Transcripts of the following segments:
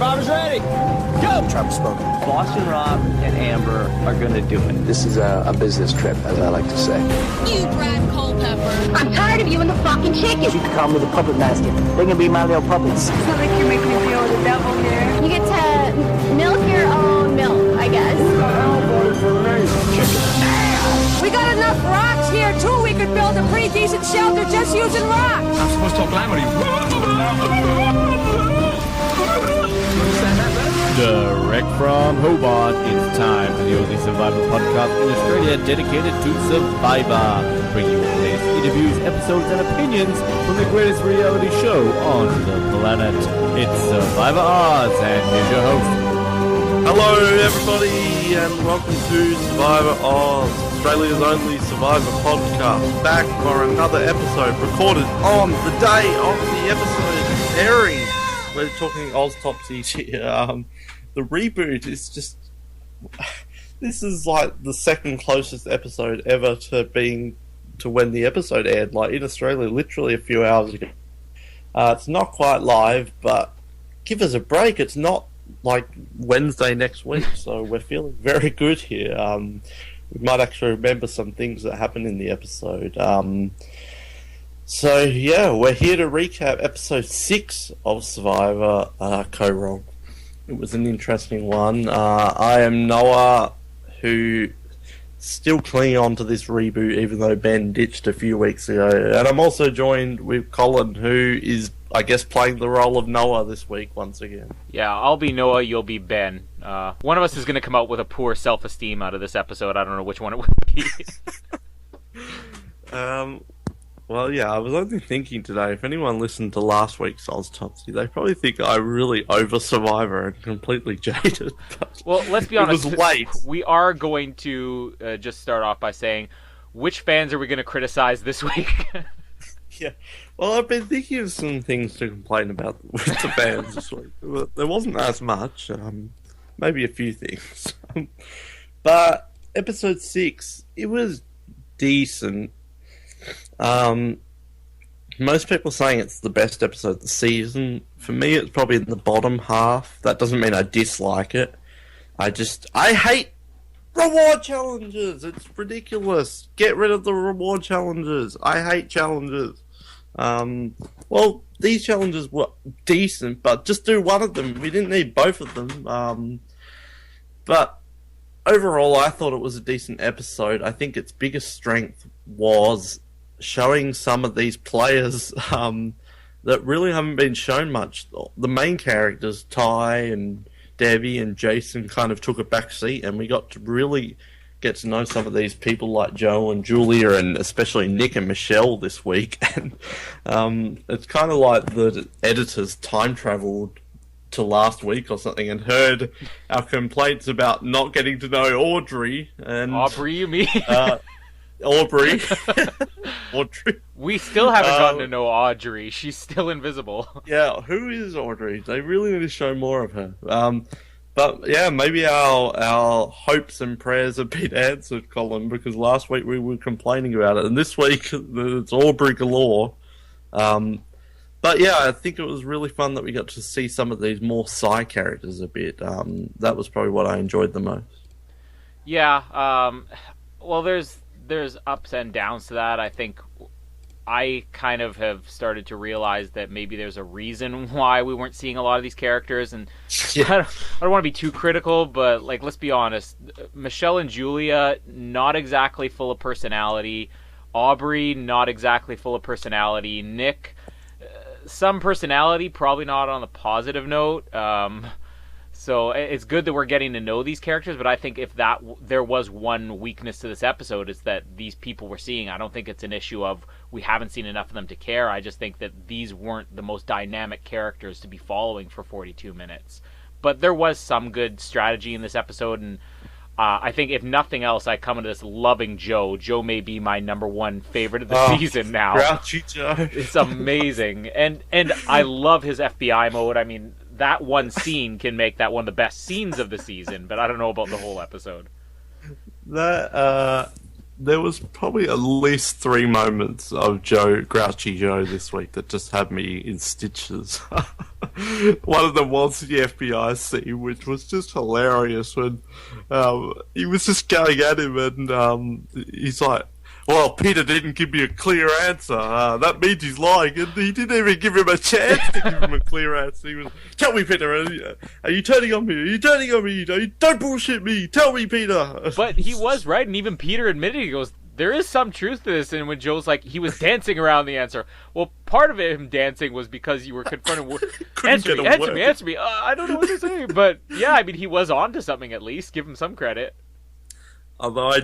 Survivor's ready. Go! Trump spoken. Boston Rob and Amber are gonna do it. This is a business trip, as I like to say. You Brad Culpepper. I'm tired of you and the fucking chicken. You can call me the puppet master. They can be my little puppets. Sounds like you're making me deal with the devil here. You get to milk your own milk, I guess. We got enough rocks here, too. We could build a pretty decent shelter just using rocks. I'm supposed to talk loud. Direct from Hobart, it's time for the only Survivor podcast in Australia dedicated to Survivor, bringing you the latest interviews, episodes, and opinions from the greatest reality show on the planet. It's Survivor Oz, and here's your host. Hello everybody, and welcome to Survivor Oz, Australia's only Survivor podcast, back for another episode recorded on the day of the episode airing. We're talking Oztopsy here. The reboot is just... This is like the second closest episode ever to when the episode aired, like in Australia, literally a few hours ago. It's not quite live, but give us a break. It's not like Wednesday next week, so we're feeling very good here. We might actually remember some things that happened in the episode. So yeah, we're here to recap episode 6 of Survivor, Kaoh, Rong. It was an interesting one. I am Noah, who still clinging on to this reboot, even though Ben ditched a few weeks ago. And I'm also joined with Colin, who is, I guess, playing the role of Noah this week once again. Yeah, I'll be Noah, you'll be Ben. One of us is going to come out with a poor self-esteem out of this episode. I don't know which one it would be. Well, yeah, I was only thinking today, if anyone listened to last week's Oztopsy, they probably think I'm really over Survivor and completely jaded. Well, let's be honest. It was late. We are going to just start off by saying, which fans are we going to criticize this week? Yeah, well, I've been thinking of some things to complain about with the fans this week. There wasn't as much, maybe a few things. But episode 6, it was decent. Most people saying it's the best episode of the season. For me, it's probably in the bottom half. That doesn't mean I dislike it. I hate reward challenges. It's ridiculous. Get rid of the reward challenges. I hate challenges. Well, these challenges were decent, but just do one of them. We didn't need both of them. But overall, I thought it was a decent episode. I think its biggest strength was showing some of these players that really haven't been shown much. The main characters, Ty and Debbie and Jason, kind of took a back seat, and we got to really get to know some of these people like Joe and Julia, and especially Nick and Michelle this week. And it's kind of like the editors time traveled to last week or something and heard our complaints about not getting to know Audrey and Aubrey, you mean? Aubrey. Audrey. We still haven't gotten to know Audrey. She's still invisible. Yeah, who is Audrey? They really need to show more of her. But yeah, maybe our hopes and prayers have been answered, Colin, because last week we were complaining about it, and this week it's Aubrey galore. But yeah, I think it was really fun that we got to see some of these more side characters a bit. That was probably what I enjoyed the most. Yeah, well, there's ups and downs to that. I think I kind of have started to realize that maybe there's a reason why we weren't seeing a lot of these characters, and yeah. I don't want to be too critical, but like, let's be honest, Michelle and Julia, not exactly full of personality. Aubrey, not exactly full of personality. Nick, some personality, probably not on the positive note. So it's good that we're getting to know these characters, but I think if there was one weakness to this episode, it's that these people we're seeing, I don't think it's an issue of we haven't seen enough of them to care. I just think that these weren't the most dynamic characters to be following for 42 minutes. But there was some good strategy in this episode, and I think if nothing else, I come into this loving Joe. Joe may be my number one favorite of the season now. Grouchy Joe. It's amazing. And I love his FBI mode. I mean, that one scene can make that one of the best scenes of the season, but I don't know about the whole episode. there was probably at least 3 moments of Grouchy Joe this week that just had me in stitches. One of them was the FBI scene, which was just hilarious when he was just going at him and he's like, well, Peter didn't give me a clear answer. That means he's lying. And he didn't even give him a chance to give him a clear answer. He was, tell me, Peter, are you turning on me? Are you turning on me? Don't bullshit me. Tell me, Peter. But he was right, and even Peter admitted, he goes, there is some truth to this. And when Joe's like, he was dancing around the answer. Well, part of him dancing was because you were confronted with, answer me. I don't know what to say. But, yeah, I mean, he was on to something at least. Give him some credit. Although I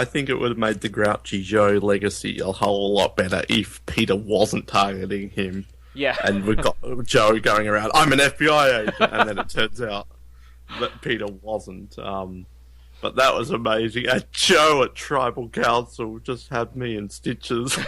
think it would have made the Grouchy Joe legacy a whole lot better if Peter wasn't targeting him. Yeah. And we've got Joe going around, I'm an FBI agent, and then it turns out that Peter wasn't. But that was amazing. And Joe at Tribal Council just had me in stitches.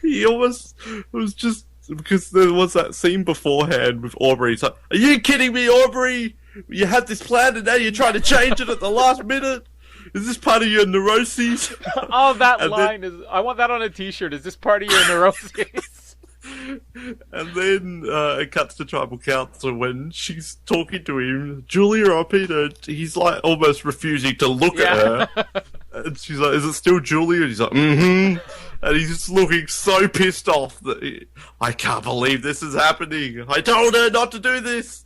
He almost was just, because there was that scene beforehand with Aubrey. He's like, are you kidding me, Aubrey? You had this plan and now you're trying to change it at the last minute? Is this part of your neuroses? Oh, that line is... I want that on a t-shirt. Is this part of your neuroses? And then it cuts to Tribal Council when she's talking to him, Julia or Peter, he's like almost refusing to look at her. And she's like, is it still Julia? And he's like, mm-hmm. And he's just looking so pissed off that I can't believe this is happening. I told her not to do this.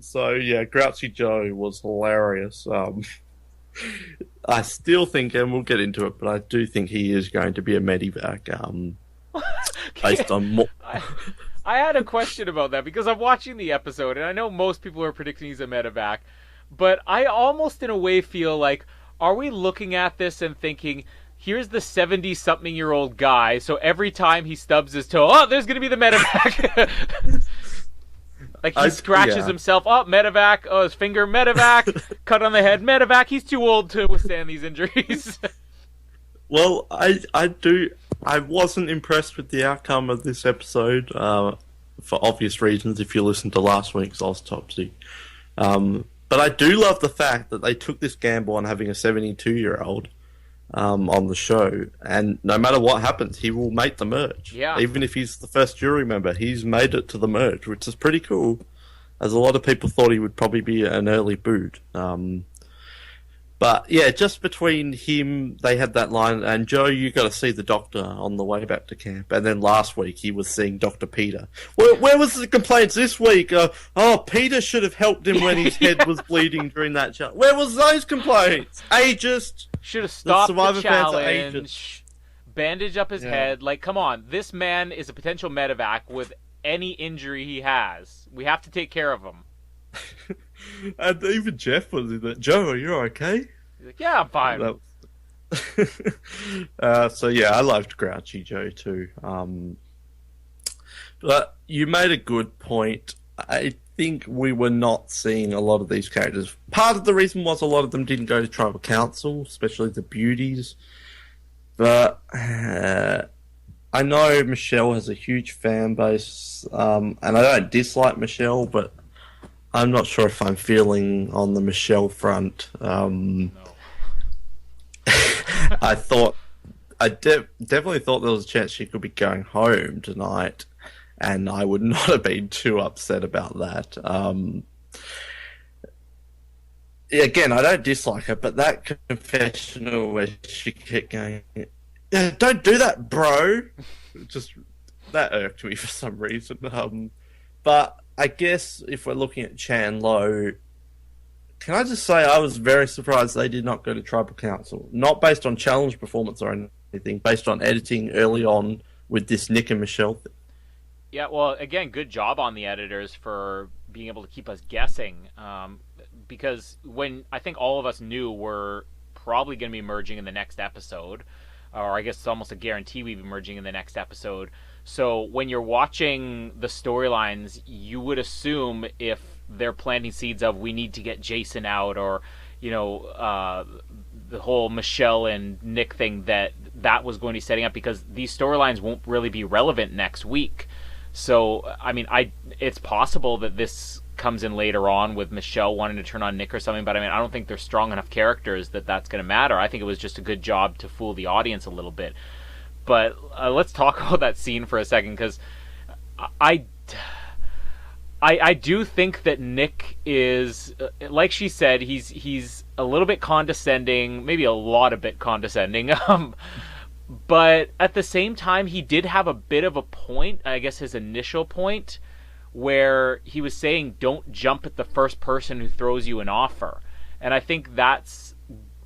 So yeah, Grouchy Joe was hilarious. I still think, and we'll get into it, but I do think he is going to be a medevac. Based on more. I had a question about that because I'm watching the episode, and I know most people are predicting he's a medevac, but I almost in a way feel like, are we looking at this and thinking, here's the 70-something-year-old guy, so every time he stubs his toe, oh, there's going to be the medevac. Like, he scratches himself, oh, medevac, oh, his finger, medevac, cut on the head, medevac, he's too old to withstand these injuries. Well, I wasn't impressed with the outcome of this episode, for obvious reasons, if you listen to last week's Oztopsy. But I do love the fact that they took this gamble on having a 72-year-old on the show, and no matter what happens, he will make the merge. Yeah. Even if he's the first jury member, he's made it to the merge, which is pretty cool, as a lot of people thought he would probably be an early boot. But yeah, just between him, they had that line, and Joe, you got to see the doctor on the way back to camp. And then last week, he was seeing Dr. Peter. Where was the complaints this week? Peter should have helped him when his head was bleeding during that challenge. Where was those complaints? Ageist. Should have stopped the challenge. Bandage up his head. Like, come on. This man is a potential medevac with any injury he has. We have to take care of him. And even Jeff was in that. Joe, are you okay? He's like, yeah, I'm fine. So yeah, I loved Grouchy Joe too. But you made a good point. I think we were not seeing a lot of these characters. Part of the reason was a lot of them didn't go to Tribal Council, especially the beauties. But I know Michelle has a huge fan base, and I don't dislike Michelle, but I'm not sure if I'm feeling on the Michelle front. No. I definitely thought there was a chance she could be going home tonight, and I would not have been too upset about that. Again, I don't dislike her, but that confessional where she kept going, yeah, don't do that, bro. Just, that irked me for some reason. But I guess if we're looking at Chan Lo, can I just say I was very surprised they did not go to Tribal Council. Not based on challenge performance or anything, based on editing early on with this Nick and Michelle thing. Yeah, well, again, good job on the editors for being able to keep us guessing. Because when I think all of us knew we're probably going to be merging in the next episode, or I guess it's almost a guarantee we'd be merging in the next episode. So when you're watching the storylines, you would assume if they're planting seeds of we need to get Jason out, or the whole Michelle and Nick thing, that was going to be setting up, because these storylines won't really be relevant next week. So I mean, it's possible that this comes in later on with Michelle wanting to turn on Nick or something, but I mean, I don't think they're strong enough characters that that's going to matter. I think it was just a good job to fool the audience a little bit. But let's talk about that scene for a second, because I do think that Nick is, like she said, he's a little bit condescending, maybe a lot of bit condescending. But at the same time, he did have a bit of a point, I guess his initial point, where he was saying, don't jump at the first person who throws you an offer. And I think that's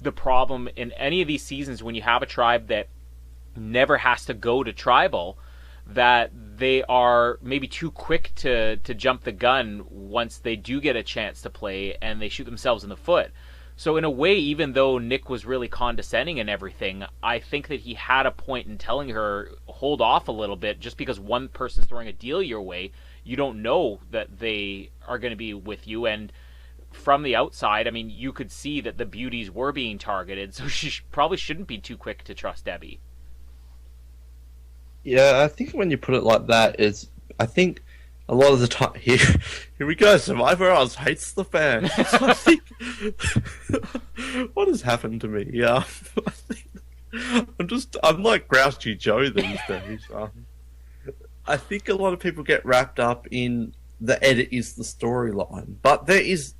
the problem in any of these seasons when you have a tribe that never has to go to tribal, that they are maybe too quick to jump the gun once they do get a chance to play, and they shoot themselves in the foot. So in a way, even though Nick was really condescending and everything, I think that he had a point in telling her, hold off a little bit. Just because one person's throwing a deal your way, you don't know that they are going to be with you. And from the outside, I mean, you could see that the beauties were being targeted, so she probably shouldn't be too quick to trust Debbie. Yeah, I think when you put it like that, I think a lot of the time here we go. Survivor Oz hates the fans. I think what has happened to me? Yeah, I think I'm like Grouchy Joe these days. I think a lot of people get wrapped up in the edit is the storyline, but there is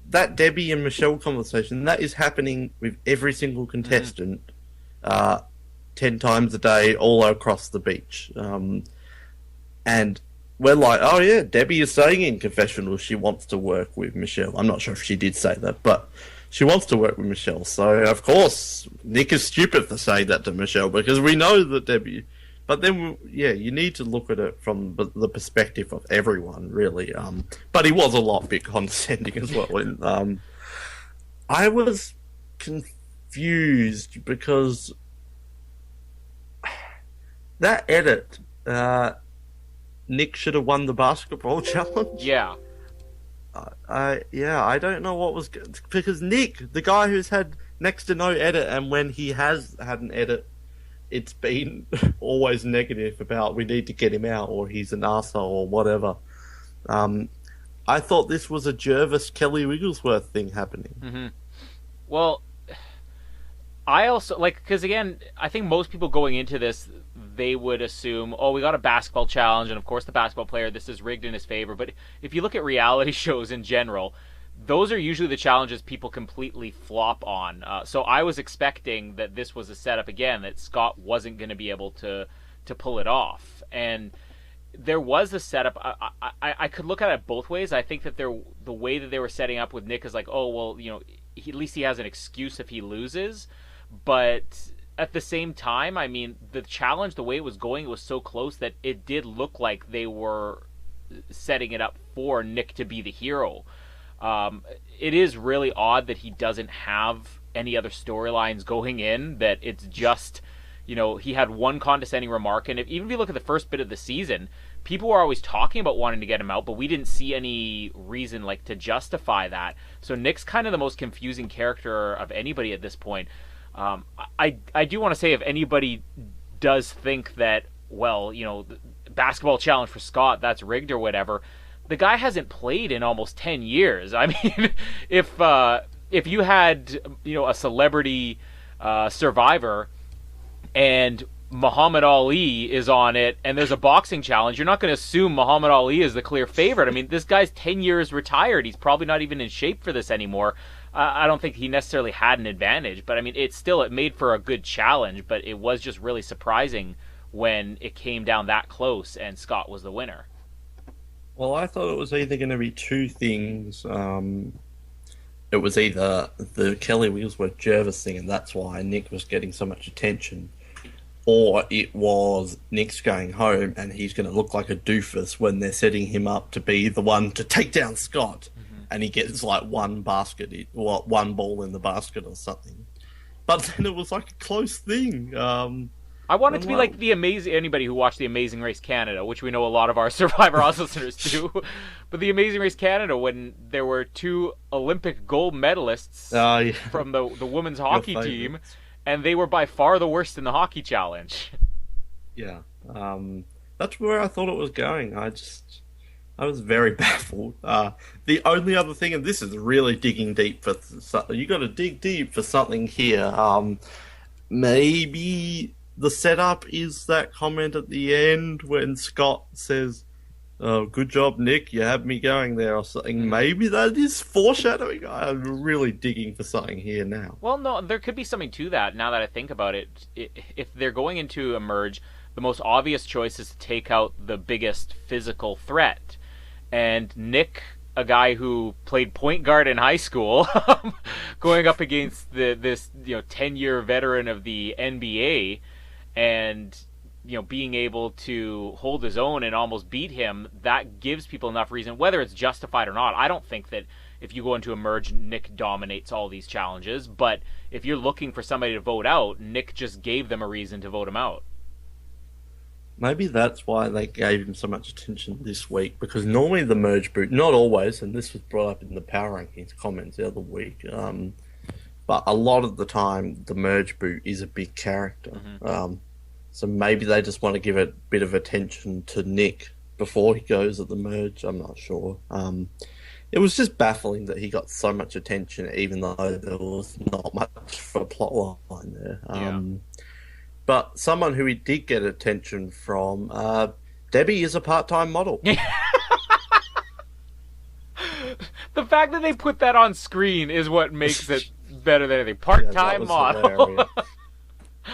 that Debbie and Michelle conversation that is happening with every single contestant. 10 times a day all across the beach. And we're like, oh yeah, Debbie is saying in confessional she wants to work with Michelle. I'm not sure if she did say that, but she wants to work with Michelle. So, of course, Nick is stupid for saying that to Michelle, because we know that Debbie... But then, yeah, you need to look at it from the perspective of everyone, really. But he was a lot bit condescending as well. And, I was confused because... that edit, Nick should have won the basketball challenge. Yeah. I don't know what was... Because Nick, the guy who's had next to no edit, and when he has had an edit, it's been always negative about we need to get him out, or he's an arsehole, or whatever. I thought this was a Jervis-Kelly Wigglesworth thing happening. Mm-hmm. Well, I also, because again, I think most people going into this, they would assume, oh, we got a basketball challenge, and of course the basketball player, this is rigged in his favor. But if you look at reality shows in general, those are usually the challenges people completely flop on. So I was expecting that this was a setup again, that Scott wasn't going to be able to pull it off. And there was a setup. I could look at it both ways. I think that the way that they were setting up with Nick is like, oh, well, at least he has an excuse if he loses. But at the same time, I mean, the challenge, the way it was going, it was so close that it did look like they were setting it up for Nick to be the hero. It is really odd that he doesn't have any other storylines going in, that it's just, he had one condescending remark. And even if you look at the first bit of the season, people were always talking about wanting to get him out, but we didn't see any reason to justify that. So Nick's kind of the most confusing character of anybody at this point. I do want to say, if anybody does think that, well, the basketball challenge for Scott, that's rigged or whatever, the guy hasn't played in almost 10 years. I mean, if you had, a celebrity survivor and Muhammad Ali is on it and there's a boxing challenge, you're not going to assume Muhammad Ali is the clear favorite. I mean, this guy's 10 years retired. He's probably not even in shape for this anymore. I don't think he necessarily had an advantage, but I mean, it made for a good challenge, but it was just really surprising when it came down that close and Scott was the winner. Well, I thought it was either going to be two things. It was either the Kelly Wigglesworth Jervis thing, and that's why Nick was getting so much attention, or it was Nick's going home and he's going to look like a doofus when they're setting him up to be the one to take down Scott. And he gets one basket, or one ball in the basket or something. But then it was like a close thing. I want it to be like anybody who watched The Amazing Race Canada, which we know a lot of our Survivor Oz listeners do. But The Amazing Race Canada, when there were two Olympic gold medalists from the women's hockey team, and they were by far the worst in the hockey challenge. Yeah. That's where I thought it was going. I was very baffled. The only other thing, and this is really digging deep for something, you got to dig deep for something here. Maybe the setup is that comment at the end when Scott says, "Oh, good job, Nick. You had me going there," or something. Maybe that is foreshadowing. I'm really digging for something here now. Well, no, there could be something to that. Now that I think about it, if they're going into a merge, the most obvious choice is to take out the biggest physical threat. And Nick, a guy who played point guard in high school, going up against this 10-year veteran of the NBA, and being able to hold his own and almost beat him, that gives people enough reason, whether it's justified or not. I don't think that if you go into a merge, Nick dominates all these challenges, but if you're looking for somebody to vote out, Nick just gave them a reason to vote him out. Maybe that's why they gave him so much attention this week, because normally the merge boot, not always, and this was brought up in the Power Rankings comments the other week, but a lot of the time the merge boot is a big character. Mm-hmm. So maybe they just want to give a bit of attention to Nick before he goes at the merge. I'm not sure. It was just baffling that he got so much attention, even though there was not much for a plot line there. But someone who he did get attention from, Debbie is a part-time model. The fact that they put that on screen is what makes it better than anything. Part-time model.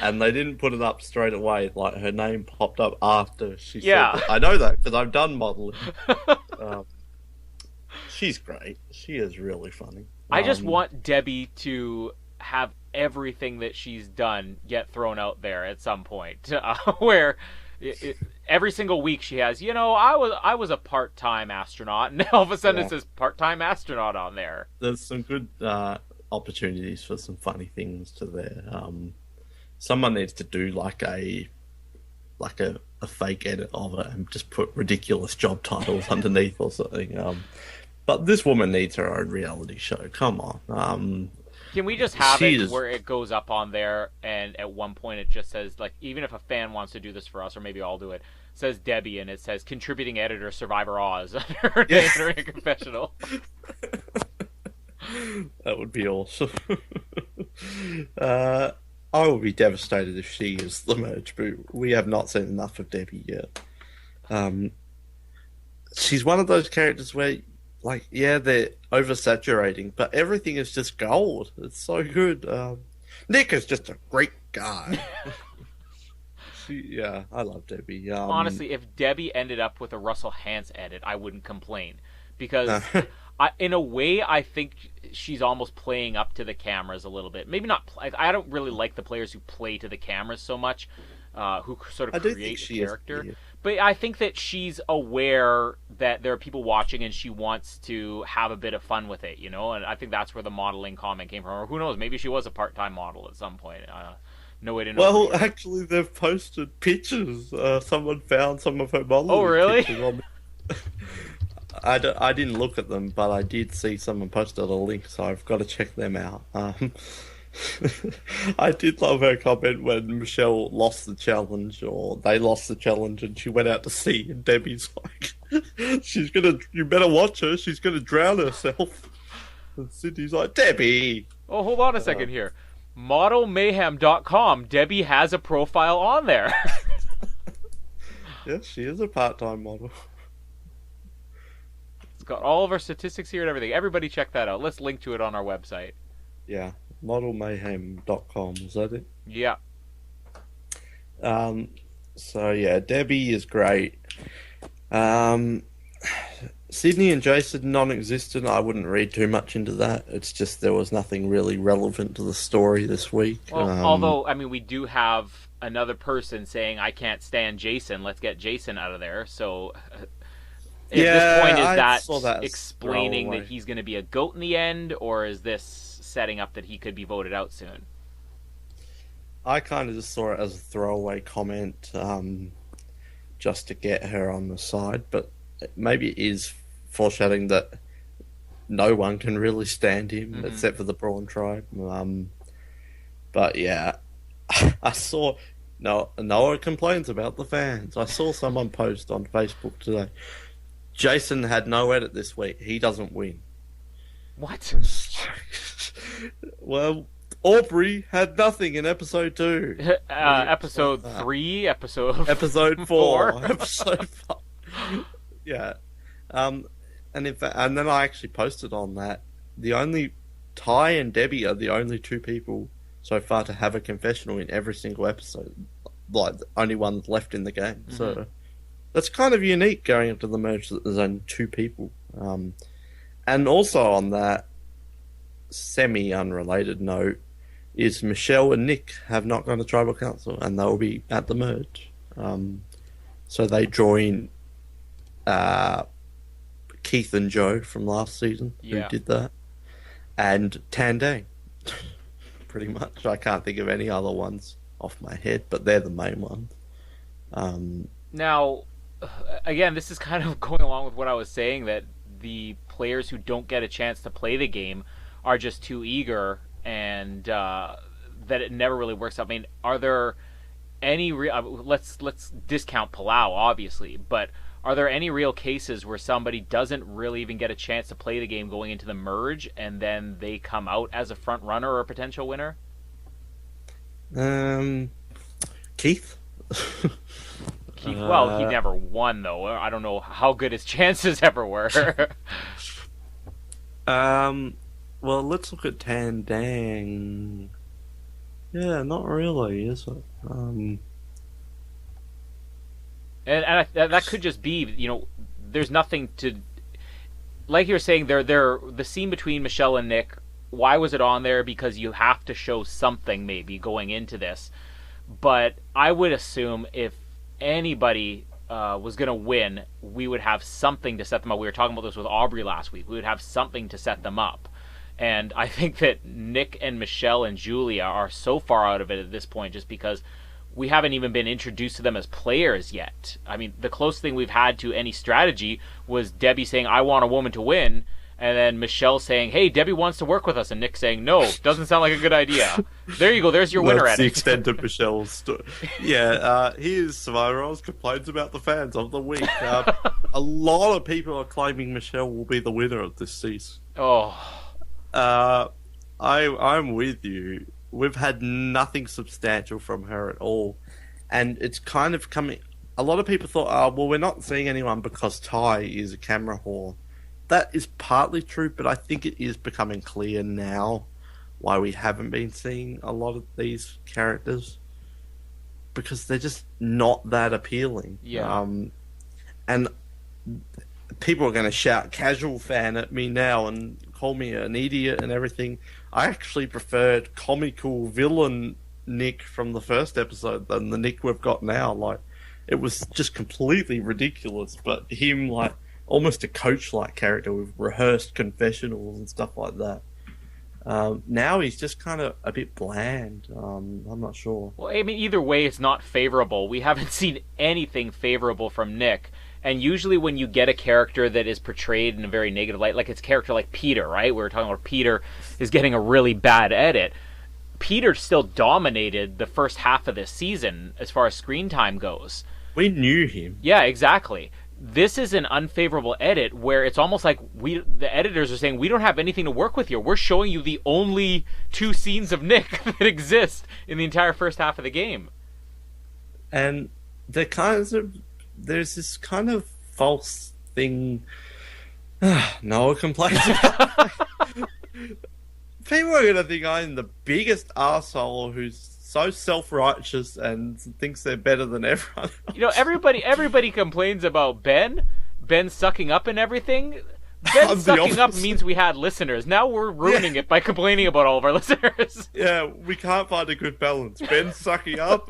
And they didn't put it up straight away. Like, her name popped up after she said Yeah. that. I know that because I've done modeling. She's great. She is really funny. I just want Debbie to have everything that she's done get thrown out there at some point, where every single week she has, I was a part-time astronaut, and all of a sudden it says part-time astronaut on there. There's some good opportunities for some funny things to there. Someone needs to do like a fake edit of it and just put ridiculous job titles underneath or something. But this woman needs her own reality show. Come on. Can we just have it where it goes up on there, and at one point it just says, like, even if a fan wants to do this for us, or maybe I'll do it, says Debbie, and it says contributing editor Survivor Oz under her name during a confessional. That would be awesome. I will be devastated if she is the merge boot. We have not seen enough of Debbie yet. She's one of those characters where, like, they're oversaturating, but everything is just gold. It's so good. Nick is just a great guy. I love Debbie. Honestly, if Debbie ended up with a Russell Hantz edit, I wouldn't complain. Because, in a way, I think she's almost playing up to the cameras a little bit. Maybe not. I don't really like the players who play to the cameras so much, who sort of create a character. But I think that she's aware that there are people watching and she wants to have a bit of fun with it, And I think that's where the modeling comment came from. Or who knows, maybe she was a part-time model at some point. No way to know. Well, actually, they've posted pictures. Someone found some of her modeling pictures on I didn't look at them, but I did see someone posted a link, so I've got to check them out. I did love her comment when Michelle lost the challenge, or they lost the challenge, and she went out to sea, and Debbie's like, you better watch her, she's gonna drown herself. And Sydney's like, Debbie! Oh, hold on a second here. ModelMayhem.com, Debbie has a profile on there. Yes, she is a part-time model. It's got all of our statistics here and everything. Everybody check that out. Let's link to it on our website. Yeah. ModelMayhem.com, is that it? Yeah. Debbie is great. Sydney and Jason non-existent. I wouldn't read too much into that. It's just there was nothing really relevant to the story this week. Well, although, we do have another person saying, I can't stand Jason. Let's get Jason out of there. So at this point, is that explaining that he's going to be a GOAT in the end, or is this setting up that he could be voted out soon? I kind of just saw it as a throwaway comment, just to get her on the side, but maybe it is foreshadowing that no one can really stand him except for the Brawn tribe. But yeah, I saw Noah complains about the fans. I saw someone post on Facebook today. Jason had no edit this week. He doesn't win. What? Well, Aubrey had nothing in episode 2. Episode 3, Episode 4. Episode 5. Yeah. And in fact, and then I actually posted on that. The only Ty and Debbie are the only 2 people so far to have a confessional in every single episode. Like, the only ones left in the game. Mm-hmm. So that's kind of unique going into the merge that there's only 2 people. And also on that semi-unrelated note is Michelle and Nick have not gone to Tribal Council and they'll be at the merge. So they join Keith and Joe from last season who did that. And Tandang. Pretty much. I can't think of any other ones off my head, but they're the main ones. Now, again, this is kind of going along with what I was saying, that the players who don't get a chance to play the game are just too eager, and that it never really works out. I mean, are there any let's discount Palau, obviously, but are there any real cases where somebody doesn't really even get a chance to play the game going into the merge, and then they come out as a front runner or a potential winner? Keith? Keith, well, he never won, though. I don't know how good his chances ever were. Well, let's look at Tandang. Yeah, not really, is it? And that could just be, there's nothing to... Like you were saying, the scene between Michelle and Nick, why was it on there? Because you have to show something, maybe, going into this. But I would assume if anybody was going to win, we would have something to set them up. We were talking about this with Aubrey last week. We would have something to set them up. And I think that Nick and Michelle and Julia are so far out of it at this point just because we haven't even been introduced to them as players yet. I mean, the closest thing we've had to any strategy was Debbie saying, I want a woman to win, and then Michelle saying, hey, Debbie wants to work with us, and Nick saying, no, doesn't sound like a good idea. There you go, there's your winner That's at the it. extent of Michelle's story. Yeah, here's Survivor Oz complaints about the fans of the week. A lot of people are claiming Michelle will be the winner of this season. Oh. I'm with you. We've had nothing substantial from her at all. And it's kind of coming... A lot of people thought, well, we're not seeing anyone because Ty is a camera whore. That is partly true, but I think it is becoming clear now why we haven't been seeing a lot of these characters. Because they're just not that appealing. Yeah. And people are going to shout casual fan at me now and call me an idiot and everything. I actually preferred comical villain Nick from the first episode than the Nick we've got now. Like, it was just completely ridiculous, but him, like, almost a coach-like character with rehearsed confessionals and stuff like that. Now he's just kind of a bit bland. I'm not sure. Well, I mean, either way, it's not favorable. We haven't seen anything favorable from Nick. And usually when you get a character that is portrayed in a very negative light, like it's a character like Peter, right? We were talking about Peter is getting a really bad edit. Peter still dominated the first half of this season as far as screen time goes. We knew him. Yeah, exactly. This is an unfavorable edit where it's almost like the editors are saying, we don't have anything to work with here. We're showing you the only 2 scenes of Nick that exist in the entire first half of the game. And there's this kind of false thing Noah complains about. People are going to think I'm the biggest arsehole who's so self-righteous and thinks they're better than everyone else. Everybody complains about Ben sucking up and everything. Ben sucking up means we had listeners. Now we're ruining it by complaining about all of our listeners. Yeah, we can't find a good balance. Ben sucking up,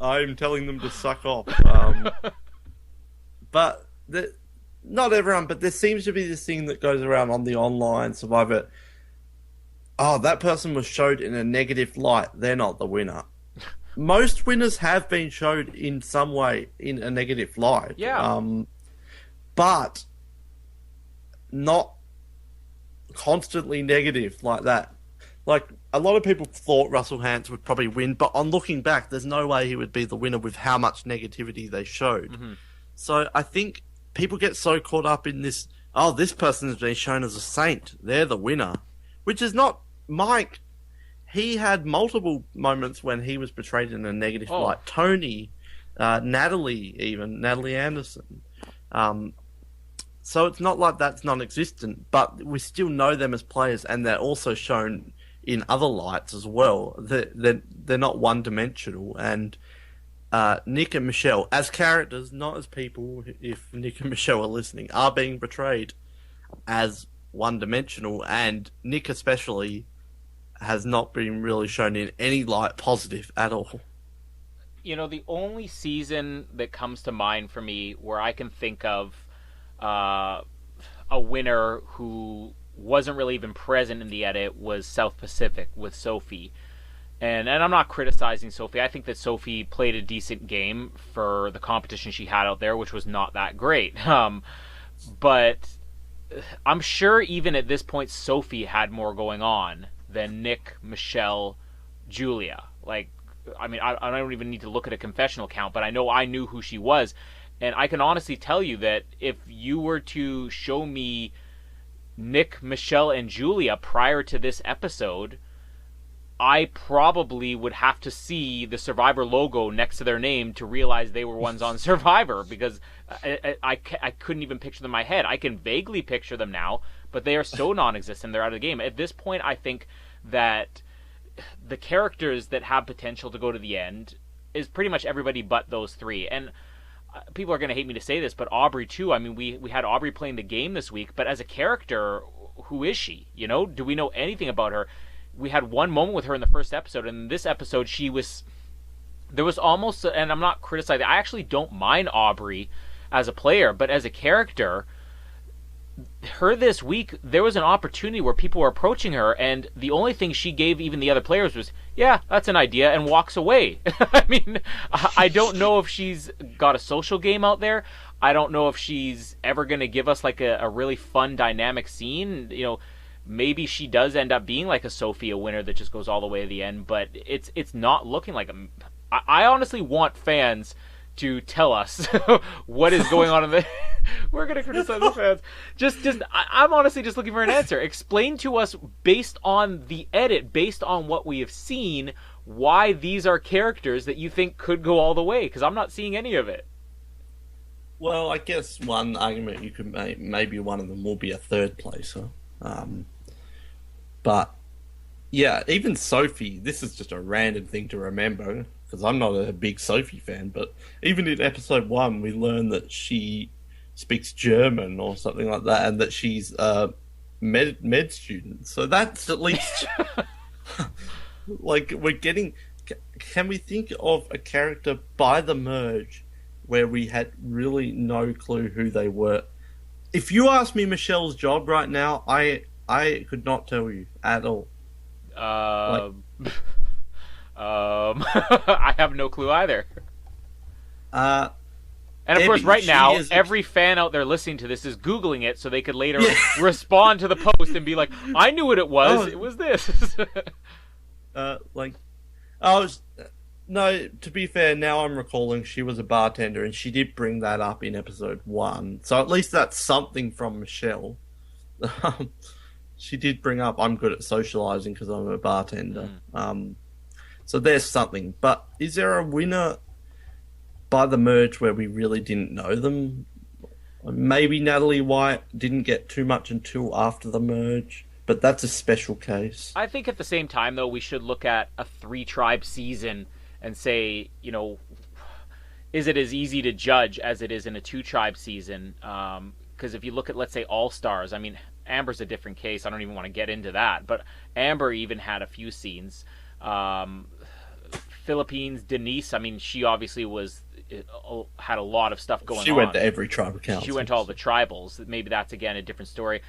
I'm telling them to suck off. But not everyone, but there seems to be this thing that goes around on the online Survivor. Oh, that person was showed in a negative light. They're not the winner. Most winners have been showed in some way in a negative light. Yeah. But not constantly negative like that. Like, a lot of people thought Russell Hantz would probably win, but on looking back, there's no way he would be the winner with how much negativity they showed. Mm-hmm. So I think people get so caught up in this. Oh, this person has been shown as a saint. They're the winner, which is not Mike. He had multiple moments when he was portrayed in a negative light. Tony, Natalie Anderson. So it's not like that's non-existent, but we still know them as players, and they're also shown in other lights as well. They're not one-dimensional, and Nick and Michelle, as characters, not as people, if Nick and Michelle are listening, are being portrayed as one-dimensional, and Nick especially has not been really shown in any light positive at all. You know, the only season that comes to mind for me where I can think of a winner who wasn't really even present in the edit was South Pacific with Sophie. And I'm not criticizing Sophie. I think that Sophie played a decent game for the competition she had out there, which was not that great. But I'm sure even at this point, Sophie had more going on than Nick, Michelle, Julia. Like, I mean, I don't even need to look at a confessional count, but I know I knew who she was. And I can honestly tell you that if you were to show me Nick, Michelle, and Julia prior to this episode, I probably would have to see the Survivor logo next to their name to realize they were ones on Survivor, because I couldn't even picture them in my head. I can vaguely picture them now, but they are so non-existent, they're out of the game. At this point, I think that the characters that have potential to go to the end is pretty much everybody but those three. And people are going to hate me to say this, but Aubrey too. I mean, we had Aubrey playing the game this week, but as a character, who is she? You know, do we know anything about her? We had one moment with her in the first episode, and in this episode, there was almost, and I'm not criticizing, I actually don't mind Aubrey as a player, but as a character, her this week, there was an opportunity where people were approaching her, and the only thing she gave even the other players was, yeah, that's an idea, and walks away. I mean, I don't know if she's got a social game out there. I don't know if she's ever going to give us like a really fun, dynamic scene. You know, maybe she does end up being like a Sophie, a winner that just goes all the way to the end, but it's not looking like I honestly want fans to tell us what is going on in the... We're going to criticize the fans. I'm honestly just looking for an answer. Explain to us, based on the edit, based on what we have seen, why these are characters that you think could go all the way, because I'm not seeing any of it. Well, I guess one argument you could make, maybe one of them will be a third placer. But, yeah, even Sophie, this is just a random thing to remember, because I'm not a big Sophie fan, but even in episode 1, we learn that she speaks German or something like that, and that she's a med student. So that's at least... like, we're getting... Can we think of a character by the merge where we had really no clue who they were? If you ask me Michelle's job right now, I could not tell you at all. I have no clue either. And of course, right now, every fan out there listening to this is Googling it so they could later respond to the post and be like, I knew what it was. It was this. No, to be fair, now I'm recalling she was a bartender, and she did bring that up in episode 1. So at least that's something from Michelle. She did bring up, I'm good at socializing because I'm a bartender. So there's something. But is there a winner by the merge where we really didn't know them? Maybe Natalie White didn't get too much until after the merge, but that's a special case. I think at the same time, though, we should look at a 3-tribe season and say, you know, is it as easy to judge as it is in a 2-tribe season? Because if you look at, let's say, All-Stars, I mean, Amber's a different case. I don't even want to get into that. But Amber even had a few scenes. Philippines, Denise, I mean, she obviously had a lot of stuff going on. She went to every tribal council. She went to all the tribals. Maybe that's, again, a different story.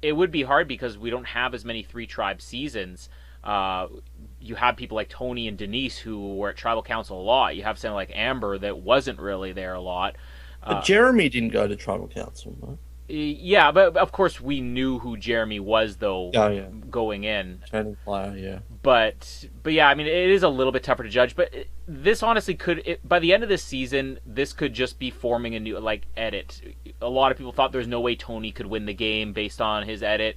It would be hard because we don't have as many 3-tribe seasons. You have people like Tony and Denise who were at tribal council a lot. You have someone like Amber that wasn't really there a lot. But Jeremy didn't go to tribal council, right? Yeah, but of course we knew who Jeremy was, though, Oh, yeah. going in. Turning player, yeah. But yeah, I mean, it is a little bit tougher to judge. But this honestly by the end of this season, this could just be forming a new edit. A lot of people thought there's no way Tony could win the game based on his edit.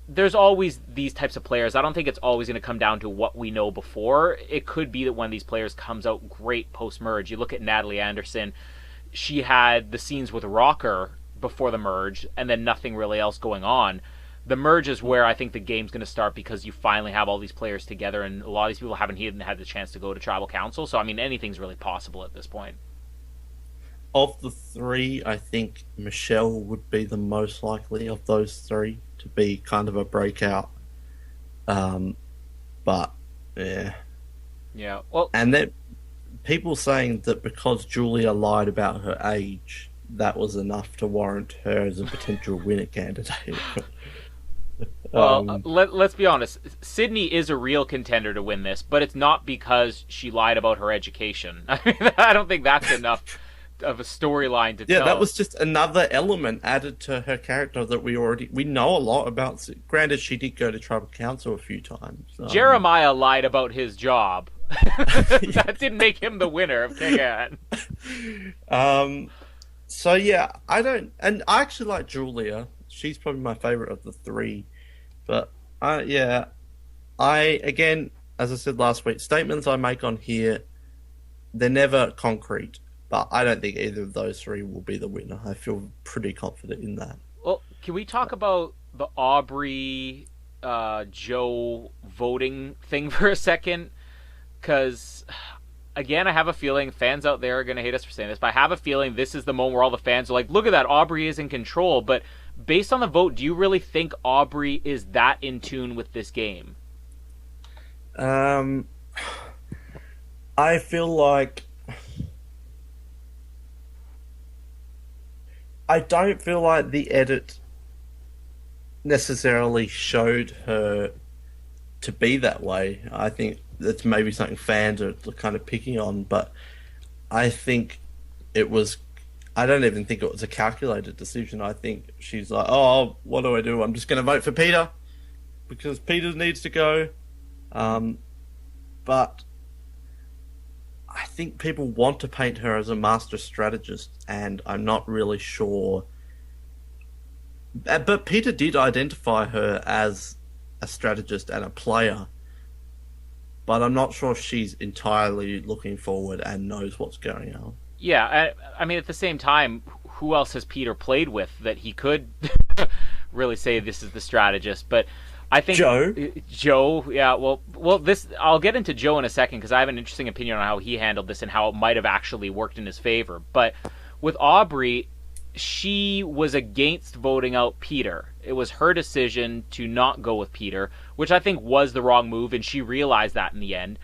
There's always these types of players. I don't think it's always going to come down to what we know before. It could be that one of these players comes out great post-merge. You look at Natalie Anderson. She had the scenes with Rocker before the merge, and then nothing really else going on. The merge is where I think the game's going to start, because you finally have all these players together, and a lot of these people haven't even had the chance to go to Tribal Council. So, I mean, anything's really possible at this point. Of the three, I think Michelle would be the most likely of those three to be kind of a breakout. But, yeah. Yeah, well... And then people saying that because Julia lied about her age, that was enough to warrant her as a potential winner candidate. Well, let's be honest. Sydney is a real contender to win this, but it's not because she lied about her education. I mean, I don't think that's enough of a storyline to tell. Yeah, that was just another element added to her character that we know a lot about. Granted, she did go to Tribal Council a few times. Jeremiah lied about his job. That didn't make him the winner of King-An. So yeah, I actually like Julia. She's probably my favorite of the three. But yeah, again, as I said last week, statements I make on here, they're never concrete. But I don't think either of those three will be the winner. I feel pretty confident in that. Well, can we talk about the Aubrey, Joe voting thing for a second? Because, again, I have a feeling fans out there are going to hate us for saying this, but I have a feeling this is the moment where all the fans are like, look at that, Aubrey is in control. But based on the vote, do you really think Aubrey is that in tune with this game? I feel like... I don't feel like the edit necessarily showed her to be that way. I think that's maybe something fans are kind of picking on, but I think it was... I don't even think it was a calculated decision. I think she's like, oh, what do I do? I'm just going to vote for Peter because Peter needs to go. But I think people want to paint her as a master strategist, and I'm not really sure. But Peter did identify her as a strategist and a player, but I'm not sure if she's entirely looking forward and knows what's going on. Yeah, I mean, at the same time, who else has Peter played with that he could really say this is the strategist? But I think Joe, yeah. Well, this I'll get into Joe in a second because I have an interesting opinion on how he handled this and how it might have actually worked in his favor. But with Aubrey, she was against voting out Peter. It was her decision to not go with Peter, which I think was the wrong move, and she realized that in the end.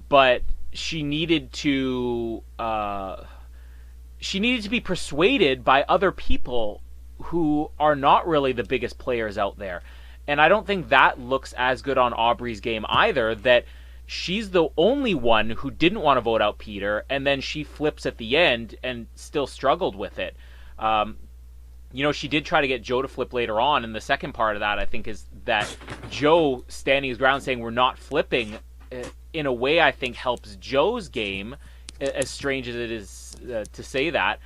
But she needed to be persuaded by other people who are not really the biggest players out there. And I don't think that looks as good on Aubrey's game either, that she's the only one who didn't want to vote out Peter, and then she flips at the end and still struggled with it. She did try to get Joe to flip later on, and the second part of that, I think, is that Joe standing his ground saying we're not flipping, in a way I think helps Joe's game, as strange as it is to say that,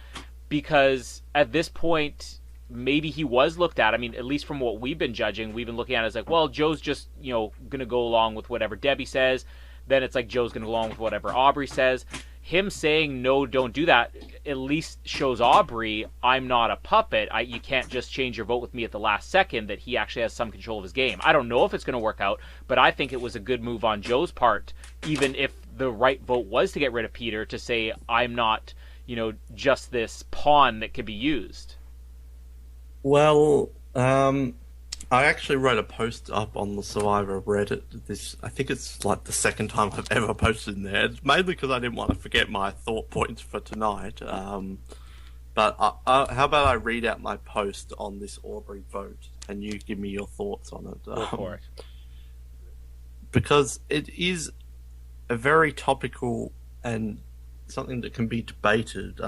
because at this point maybe he was looked at. I mean, at least from what we've been judging, we've been looking at it as like, well, Joe's just, going to go along with whatever Debbie says. Then it's like Joe's going to go along with whatever Aubrey says. Him saying, no, don't do that, at least shows Aubrey, I'm not a puppet. You can't just change your vote with me at the last second, that he actually has some control of his game. I don't know if it's going to work out, but I think it was a good move on Joe's part, even if the right vote was to get rid of Peter, to say, I'm not, just this pawn that could be used. Well, I actually wrote a post up on the Survivor Reddit. I think it's like the second time I've ever posted in there. It's mainly because I didn't want to forget my thought points for tonight. But how about I read out my post on this Aubrey vote, and you give me your thoughts on it? Go for it. Because it is a very topical and something that can be debated.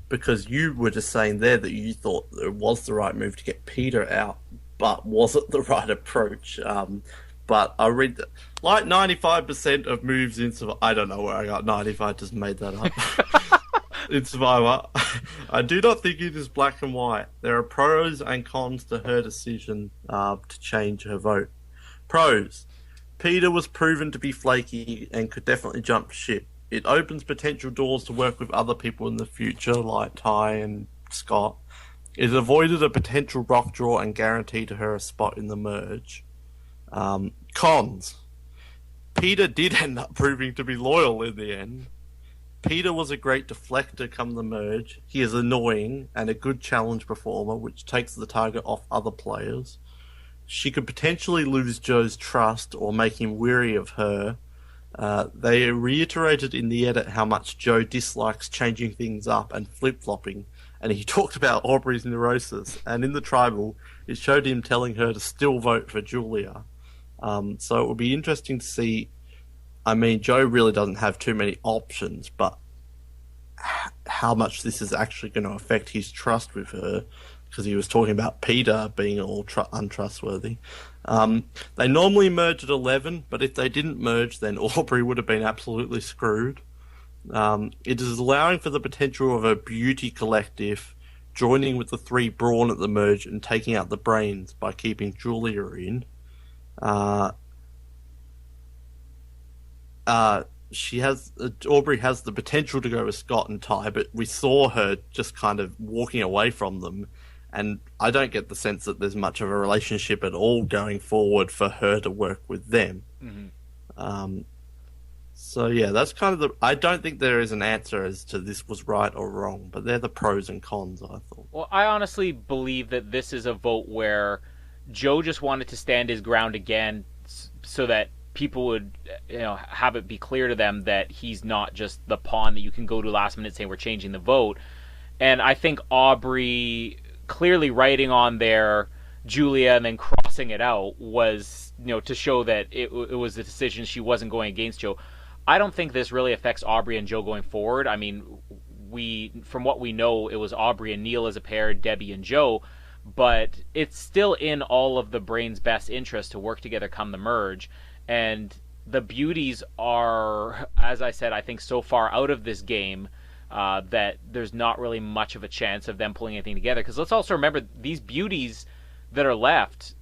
because you were just saying there that you thought it was the right move to get Peter out, but was it the right approach? But I read that, like 95% of moves in Survivor, I don't know where I got 95, just made that up. In Survivor, I do not think it is black and white. There are pros and cons to her decision to change her vote. Pros. Peter was proven to be flaky and could definitely jump ship. It opens potential doors to work with other people in the future, like Ty and Scott. It avoided a potential rock draw and guaranteed her a spot in the merge. Cons. Peter did end up proving to be loyal in the end. Peter was a great deflector come the merge. He is annoying and a good challenge performer, which takes the target off other players. She could potentially lose Joe's trust or make him weary of her. They reiterated in the edit how much Joe dislikes changing things up and flip-flopping, and he talked about Aubrey's neurosis, and in the tribal, it showed him telling her to still vote for Julia. So it will be interesting to see. I mean, Joe really doesn't have too many options, but how much this is actually going to affect his trust with her, because he was talking about Peter being all untrustworthy. They normally merge at 11, but if they didn't merge, then Aubrey would have been absolutely screwed. It is allowing for the potential of a beauty collective joining with the 3 brawn at the merge and taking out the brains by keeping Julia in. Aubrey has the potential to go with Scott and Ty, but we saw her just kind of walking away from them, and I don't get the sense that there's much of a relationship at all going forward for her to work with them. Mm-hmm. So yeah, that's kind of I don't think there is an answer as to this was right or wrong, but they're the pros and cons, I thought. Well, I honestly believe that this is a vote where Joe just wanted to stand his ground again so that people would, have it be clear to them that he's not just the pawn that you can go to last minute saying we're changing the vote. And I think Aubrey clearly writing on there Julia and then crossing it out was, to show that it was a decision she wasn't going against Joe. I don't think this really affects Aubrey and Joe going forward. I mean, from what we know, it was Aubrey and Neil as a pair, Debbie and Joe, but it's still in all of the brains' best interest to work together come the merge. And the beauties are, as I said, I think so far out of this game that there's not really much of a chance of them pulling anything together. Because let's also remember, these beauties that are left,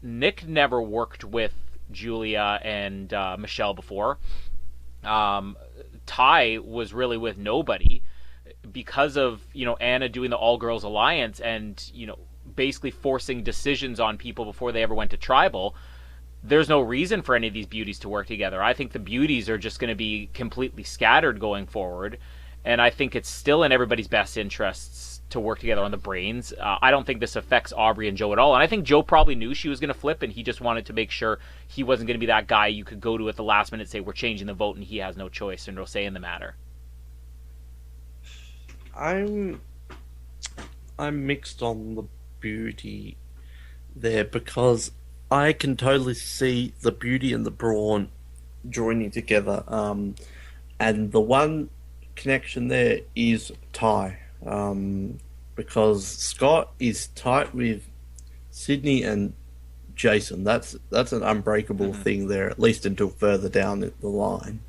Nick never worked with Julia and Michelle before. Ty was really with nobody because of, Anna doing the all-girls alliance and, basically forcing decisions on people before they ever went to tribal. There's no reason for any of these beauties to work together. I think the beauties are just going to be completely scattered going forward, and I think it's still in everybody's best interests to work together on the brains. I don't think this affects Aubrey and Joe at all, and I think Joe probably knew she was going to flip, and he just wanted to make sure he wasn't going to be that guy you could go to at the last minute and say, we're changing the vote, and he has no choice and no say in the matter. I'm mixed on the beauty there, because I can totally see the beauty and the brawn joining together, and the one connection there is Ty, because Scott is tight with Sydney and Jason. That's an unbreakable thing there, at least until further down the line.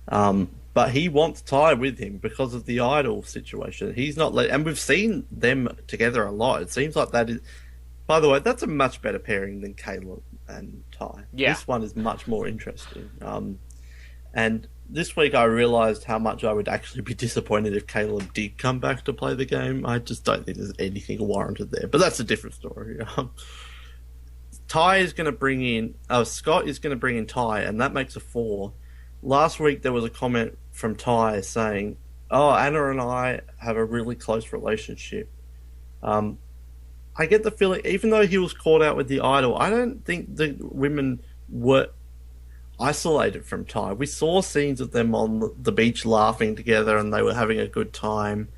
But he wants Ty with him because of the idol situation. He's not and we've seen them together a lot. It seems like that is. By the way, that's a much better pairing than Caleb and Ty. Yeah. This one is much more interesting. And this week I realised how much I would actually be disappointed if Caleb did come back to play the game. I just don't think there's anything warranted there. But that's a different story. Ty is going to bring in... Scott is going to bring in Ty, and that makes a 4. Last week there was a comment from Ty saying, Anna and I have a really close relationship. I get the feeling, even though he was caught out with the idol, I don't think the women were isolated from Ty. We saw scenes of them on the beach laughing together and they were having a good time.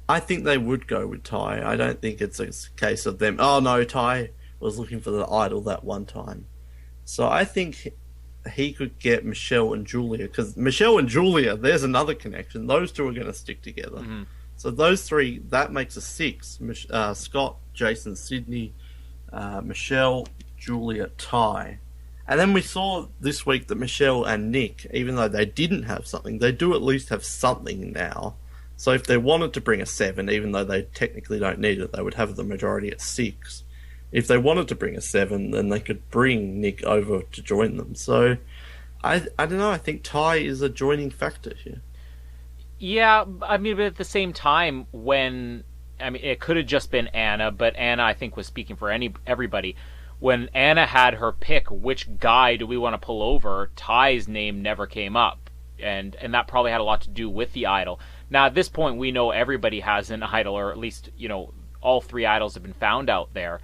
I think they would go with Ty. I don't think it's a case of them, Ty was looking for the idol that one time. So I think he could get Michelle and Julia, because Michelle and Julia, there's another connection. Those two are going to stick together. Mm-hmm. So those three, that makes a 6. Scott, Jason, Sydney, Michelle, Julia, Ty. And then we saw this week that Michelle and Nick, even though they didn't have something, they do at least have something now. So if they wanted to bring a 7, even though they technically don't need it, they would have the majority at 6. If they wanted to bring a 7, then they could bring Nick over to join them. So I don't know, I think Ty is a joining factor here. Yeah, I mean, but at the same time, it could have just been Anna, but Anna, I think, was speaking for everybody. When Anna had her pick, which guy do we want to pull over, Ty's name never came up. And that probably had a lot to do with the idol. Now, at this point, we know everybody has an idol, or at least, all 3 idols have been found out there.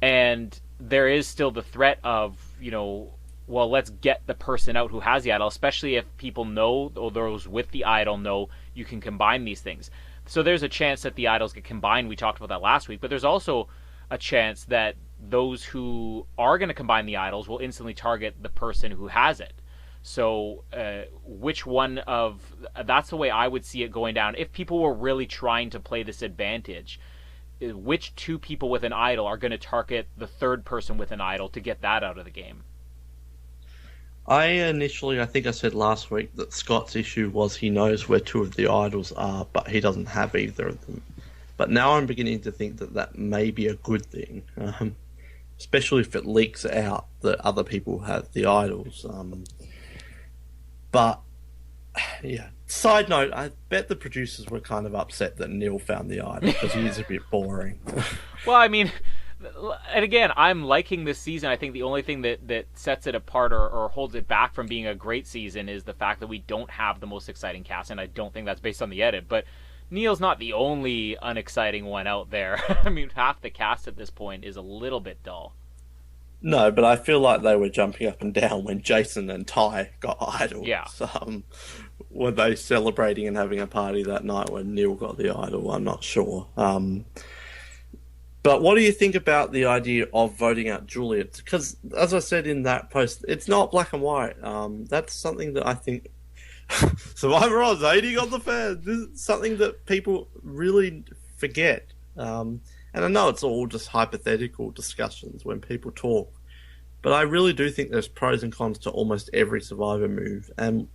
And there is still the threat of, well, let's get the person out who has the idol, especially if people know, or those with the idol know, you can combine these things. So there's a chance that the idols get combined. We talked about that last week. But there's also a chance that those who are going to combine the idols will instantly target the person who has it. So which one of... That's the way I would see it going down. If people were really trying to play this advantage, which 2 people with an idol are going to target the third person with an idol to get that out of the game? I think I said last week that Scott's issue was he knows where 2 of the idols are, but he doesn't have either of them. But now I'm beginning to think that may be a good thing, especially if it leaks out that other people have the idols. But, yeah. Side note, I bet the producers were kind of upset that Neil found the idol, because he is a bit boring. Well, I mean, and again, I'm liking this season. I think the only thing that sets it apart or holds it back from being a great season is the fact that we don't have the most exciting cast, and I don't think that's based on the edit. But Neil's not the only unexciting one out there. I mean, half the cast at this point is a little bit dull. No, but I feel like they were jumping up and down when Jason and Ty got idols. Yeah. Were they celebrating and having a party that night when Neil got the idol? I'm not sure. But what do you think about the idea of voting out Juliet? Because, as I said in that post, it's not black and white. That's something that I think Survivor Oz hating on the fans. This is something that people really forget. And I know it's all just hypothetical discussions when people talk, but I really do think there's pros and cons to almost every Survivor move. And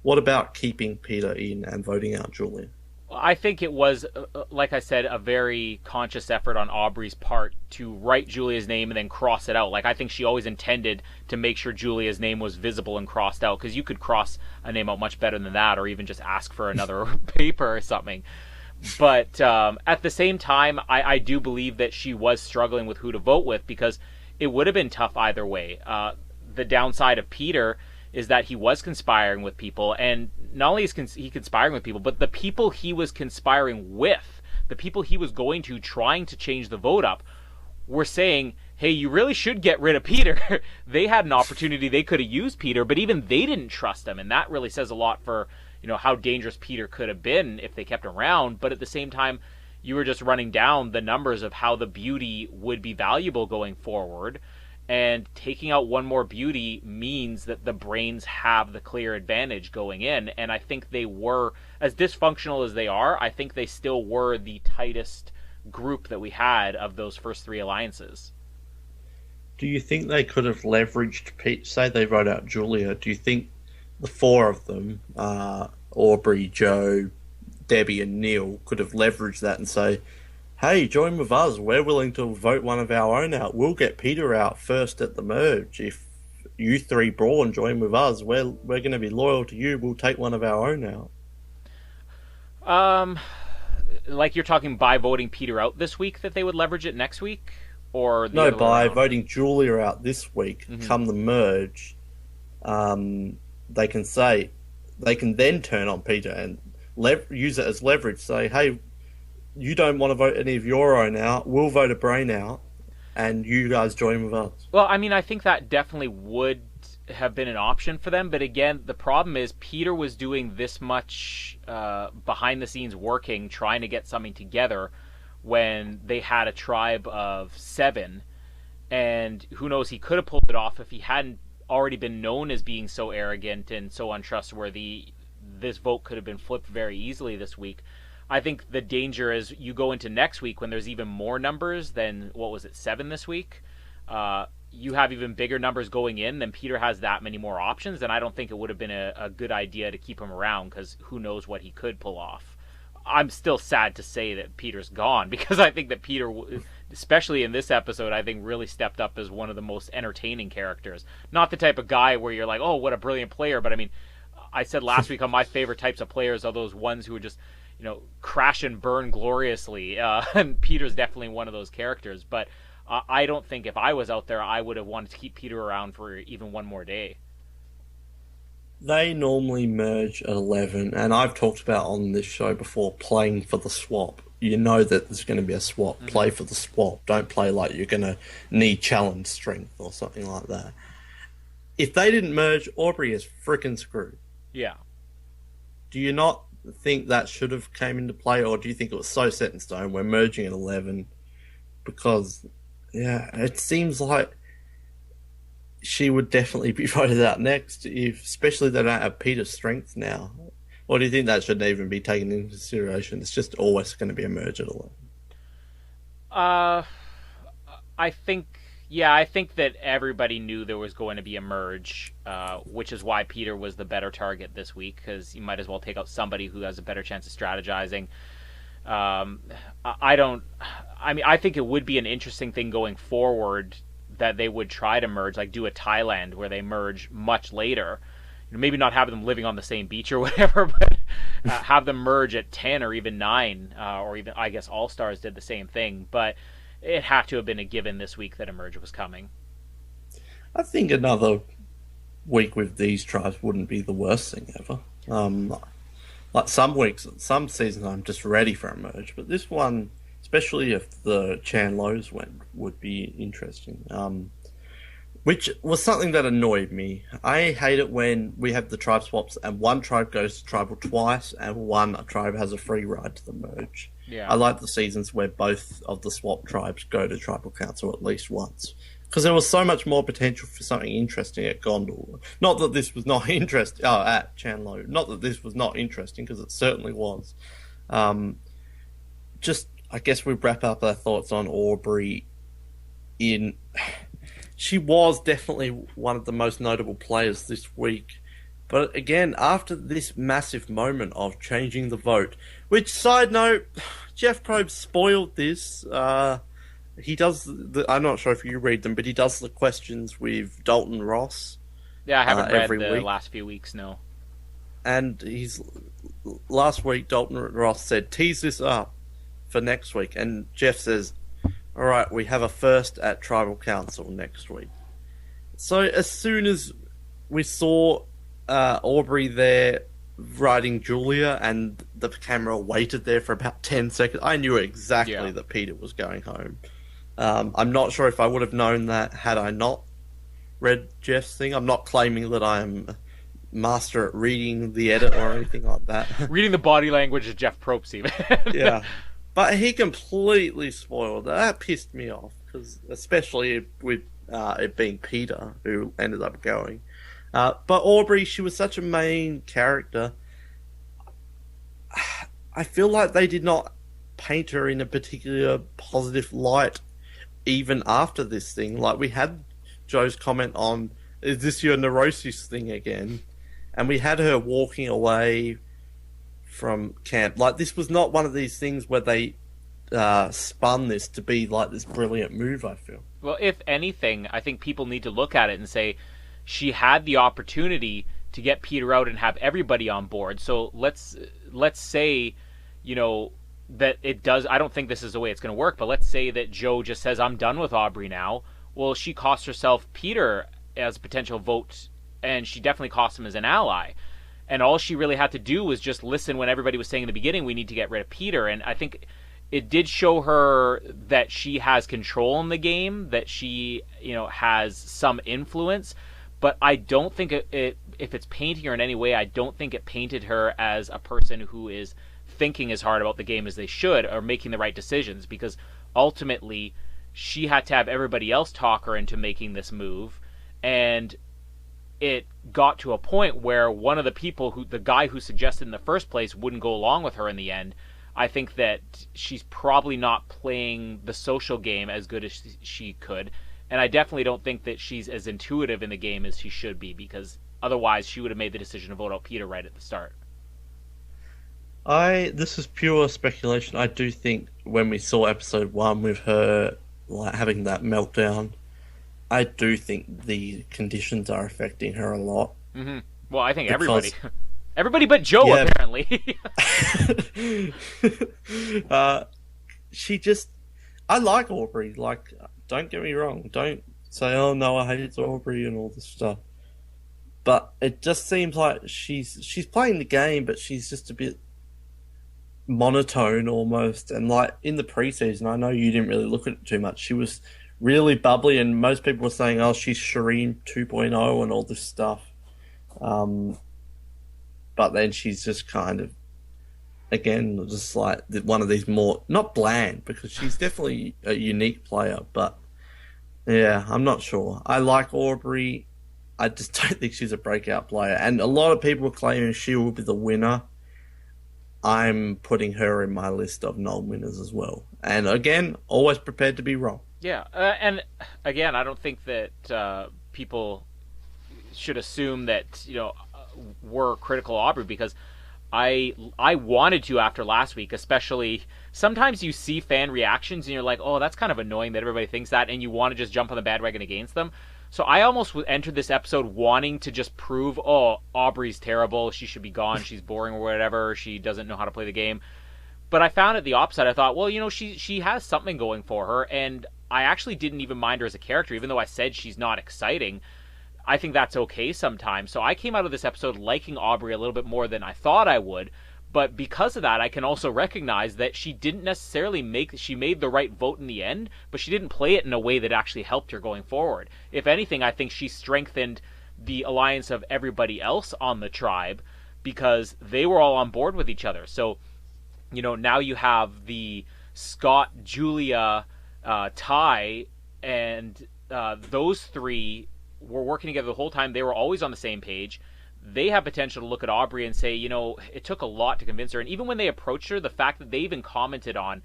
what about keeping Peter in and voting out Julia? I think it was, like I said, a very conscious effort on Aubrey's part to write Julia's name and then cross it out. Like, I think she always intended to make sure Julia's name was visible and crossed out, because you could cross a name out much better than that, or even just ask for another paper or something. But at the same time, I do believe that she was struggling with who to vote with, because it would have been tough either way. The downside of Peter is that he was conspiring with people, and not only is he conspiring with people, but the people he was conspiring with, the people he was going to, trying to change the vote up, were saying, hey, you really should get rid of Peter. They had an opportunity, they could have used Peter, but even they didn't trust him, and that really says a lot for how dangerous Peter could have been if they kept him around. But at the same time, you were just running down the numbers of how the beauty would be valuable going forward. And taking out one more beauty means that the brains have the clear advantage going in. And I think they were, as dysfunctional as they are, I think they still were the tightest group that we had of those first 3 alliances. Do you think they could have leveraged Pete? Say they wrote out Julia. Do you think the 4 of them, Aubrey, Joe, Debbie, and Neil, could have leveraged that and say, hey, join with us. We're willing to vote one of our own out. We'll get Peter out first at the merge. If you 3 Brawn join with us, we're going to be loyal to you. We'll take one of our own out. Like you're talking by voting Peter out this week, that they would leverage it next week? Or no, by voting Julia out this week, come the merge, they can then turn on Peter and use it as leverage. Say, hey, you don't want to vote any of your own out, we'll vote a brain out, and you guys join with us. Well, I mean, I think that definitely would have been an option for them, but again, the problem is Peter was doing this much behind the scenes working, trying to get something together when they had a tribe of 7, and who knows, he could have pulled it off if he hadn't already been known as being so arrogant and so untrustworthy. This vote could have been flipped very easily this week. I think the danger is you go into next week when there's even more numbers than, 7 this week? You have even bigger numbers going in, then Peter has that many more options, and I don't think it would have been a good idea to keep him around, because who knows what he could pull off. I'm still sad to say that Peter's gone, because I think that Peter, especially in this episode, I think really stepped up as one of the most entertaining characters. Not the type of guy where you're like, oh, what a brilliant player, but I mean, I said last week on my favorite types of players are those ones who are just, crash and burn gloriously, and Peter's definitely one of those characters, but I don't think if I was out there, I would have wanted to keep Peter around for even one more day. They normally merge at 11, and I've talked about on this show before playing for the swap. You know that there's going to be a swap. Mm-hmm. Play for the swap. Don't play like you're going to need challenge strength or something like that. If they didn't merge, Aubrey is freaking screwed. Yeah. Do you not think that should have came into play, or do you think it was so set in stone, we're merging at 11? Because... yeah, it seems like she would definitely be voted out next, especially they don't have Peter's strength now. Or do you think that shouldn't even be taken into consideration? It's just always going to be a merge at 11. I think that everybody knew there was going to be a merge, which is why Peter was the better target this week, because you might as well take out somebody who has a better chance of strategizing. I think it would be an interesting thing going forward that they would try to merge, like do a Thailand where they merge much later. Maybe not have them living on the same beach or whatever, but have them merge at 10 or even 9, or even, I guess, All-Stars did the same thing. But it had to have been a given this week that a merge was coming. I think another week with these tribes wouldn't be the worst thing ever. Like some weeks, some seasons, I'm just ready for a merge, but this one, especially if the Chan Lows went, would be interesting. Which was something that annoyed me. I hate it when we have the tribe swaps and one tribe goes to tribal twice and one tribe has a free ride to the merge. Yeah. I like the seasons where both of the swap tribes go to tribal council at least once. Because there was so much more potential for something interesting at Gondor. Not that this was not interesting. At Chandlo. Not that this was not interesting, because it certainly was. Just, I guess we wrap up our thoughts on Aubrey. She was definitely one of the most notable players this week. But again, after this massive moment of changing the vote, which, side note, Jeff Probst spoiled this. He does I'm not sure if you read them, but he does the questions with Dalton Ross. Yeah, I haven't read the week. last few weeks, no. And last week, Dalton Ross said, tease this up for next week. And Jeff says, all right, we have a first at Tribal Council next week. So as soon as we saw Aubrey there writing Julia and the camera waited there for about 10 seconds, I knew exactly that Peter was going home. I'm not sure if I would have known that had I not read Jeff's thing. I'm not claiming that I'm a master at reading the edit or anything like that. Reading the body language of Jeff Probst, even. Yeah. But he completely spoiled it. That pissed me off, because especially with it being Peter who ended up going. But Aubrey, she was such a main character. I feel like they did not paint her in a particular positive light even after this thing. Like, we had Joe's comment on, is this your neurosis thing again? And we had her walking away from camp. Like, this was not one of these things where they spun this to be like this brilliant move, I feel. Well, if anything, I think people need to look at it and say, she had the opportunity to get Peter out and have everybody on board. So let's say, that it does. I don't think this is the way it's going to work, but let's say that Joe just says, I'm done with Aubrey now. Well, she cost herself Peter as a potential vote, and she definitely cost him as an ally. And all she really had to do was just listen when everybody was saying in the beginning, we need to get rid of Peter. And I think it did show her that she has control in the game, that she, has some influence. But I don't think if it's painting her in any way, I don't think it painted her as a person who is thinking as hard about the game as they should or making the right decisions, because ultimately she had to have everybody else talk her into making this move. And it got to a point where one of the people the guy who suggested in the first place wouldn't go along with her in the end. I think that she's probably not playing the social game as good as she could. And I definitely don't think that she's as intuitive in the game as she should be, because otherwise she would have made the decision to vote out Peter right at the start. This is pure speculation. I do think when we saw episode 1 with her like having that meltdown, I do think the conditions are affecting her a lot. Mm-hmm. Well, I think everybody. Everybody but Joe, apparently. I like Aubrey. Like, don't get me wrong. Don't say, oh no, I hate Aubrey and all this stuff. But it just seems like she's playing the game, but she's just a bit monotone almost. And like in the preseason, I know you didn't really look at it too much. She was really bubbly, and most people were saying, oh, she's Shireen 2.0 and all this stuff. But then she's just kind of, again, just like one of these more, not bland, because she's definitely a unique player, but yeah, I'm not sure. I like Aubrey. I just don't think she's a breakout player. And a lot of people are claiming she will be the winner. I'm putting her in my list of non-winners as well. And again, always prepared to be wrong. Yeah, and again, I don't think that people should assume that, we're critical of Aubrey, because I wanted to after last week, especially. Sometimes you see fan reactions and you're like, oh, that's kind of annoying that everybody thinks that, and you want to just jump on the bandwagon against them. So I almost entered this episode wanting to just prove, oh, Aubrey's terrible, she should be gone, she's boring or whatever, she doesn't know how to play the game. But I found it the opposite. I thought, well, she has something going for her, and I actually didn't even mind her as a character, even though I said she's not exciting. I think that's okay sometimes. So I came out of this episode liking Aubrey a little bit more than I thought I would. But because of that, I can also recognize that she didn't necessarily she made the right vote in the end, but she didn't play it in a way that actually helped her going forward. If anything, I think she strengthened the alliance of everybody else on the tribe, because they were all on board with each other. So, now you have the Scott, Julia, Ty, and those three were working together the whole time. They were always on the same page. They have potential to look at Aubrey and say, it took a lot to convince her. And even when they approached her, the fact that they even commented on,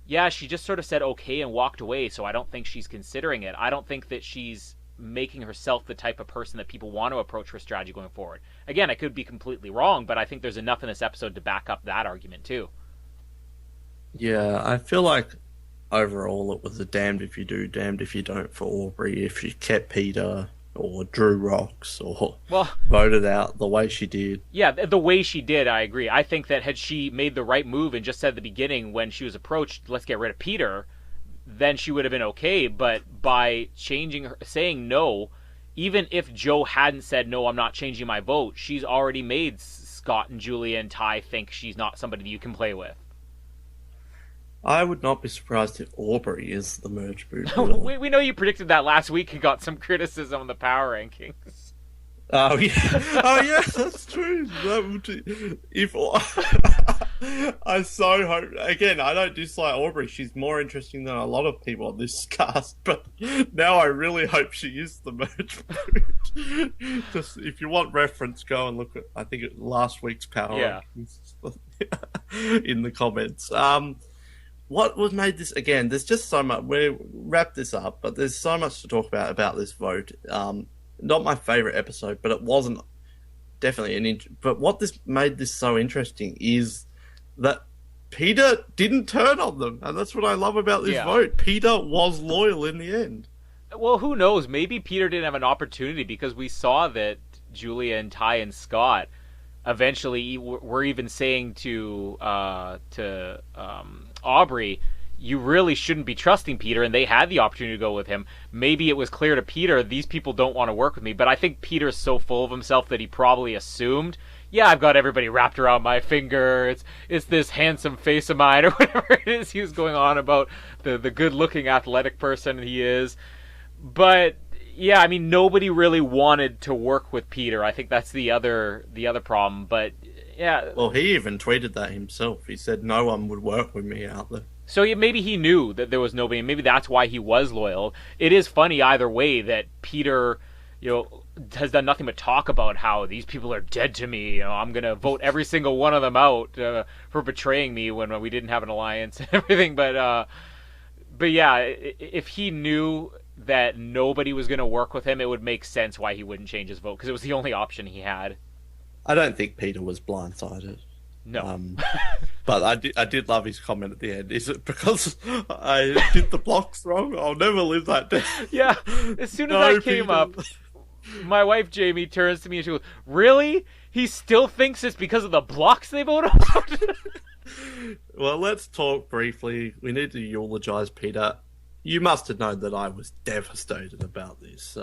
yeah, she just sort of said okay and walked away, so I don't think she's considering it. I don't think that she's making herself the type of person that people want to approach her strategy going forward. Again, I could be completely wrong, but I think there's enough in this episode to back up that argument too. Yeah, I feel like overall it was a damned if you do, damned if you don't for Aubrey. If she kept Peter or drew rocks or voted out the way she did. Yeah, the way she did, I agree. I think that had she made the right move and just said at the beginning when she was approached, let's get rid of Peter, then she would have been okay. But by saying no, even if Joe hadn't said, no, I'm not changing my vote, she's already made Scott and Julia and Ty think she's not somebody that you can play with. I would not be surprised if Aubrey is the merge boot. We know you predicted that last week and got some criticism on the power rankings. Oh yeah, that's true. I so hope. Again, I don't dislike Aubrey. She's more interesting than a lot of people on this cast. But now I really hope she is the merge boot. Just if you want reference, go and look at last week's power rankings in the comments. What was made this, again, there's just so much, we'll wrap this up, but there's so much to talk about this vote. Not my favourite episode, but it wasn't definitely but what made this so interesting is that Peter didn't turn on them, and that's what I love about this vote. Peter was loyal in the end. Well, who knows? Maybe Peter didn't have an opportunity, because we saw that Julia and Ty and Scott eventually were even saying to Aubrey, you really shouldn't be trusting Peter, and they had the opportunity to go with him. Maybe it was clear to Peter, these people don't want to work with me, but I think Peter's so full of himself that he probably assumed, yeah, I've got everybody wrapped around my finger, it's this handsome face of mine, or whatever it is he was going on about, the good-looking athletic person he is. But yeah, I mean, nobody really wanted to work with Peter. I think that's the other problem. But yeah, well, he even tweeted that himself. He said no one would work with me out there. So maybe he knew that there was nobody. Maybe that's why he was loyal. It is funny either way that Peter, has done nothing but talk about how these people are dead to me. I'm gonna vote every single one of them out for betraying me when we didn't have an alliance and everything. But yeah, if he knew that nobody was gonna work with him, it would make sense why he wouldn't change his vote, because it was the only option he had. I don't think Peter was blindsided. No. But I did love his comment at the end. Is it because I did the blocks wrong? I'll never live that down. Yeah. As soon as that came up, my wife Jamie turns to me and she goes, "Really? He still thinks it's because of the blocks they vote out?" Well, let's talk briefly. We need to eulogize Peter. You must have known that I was devastated about this,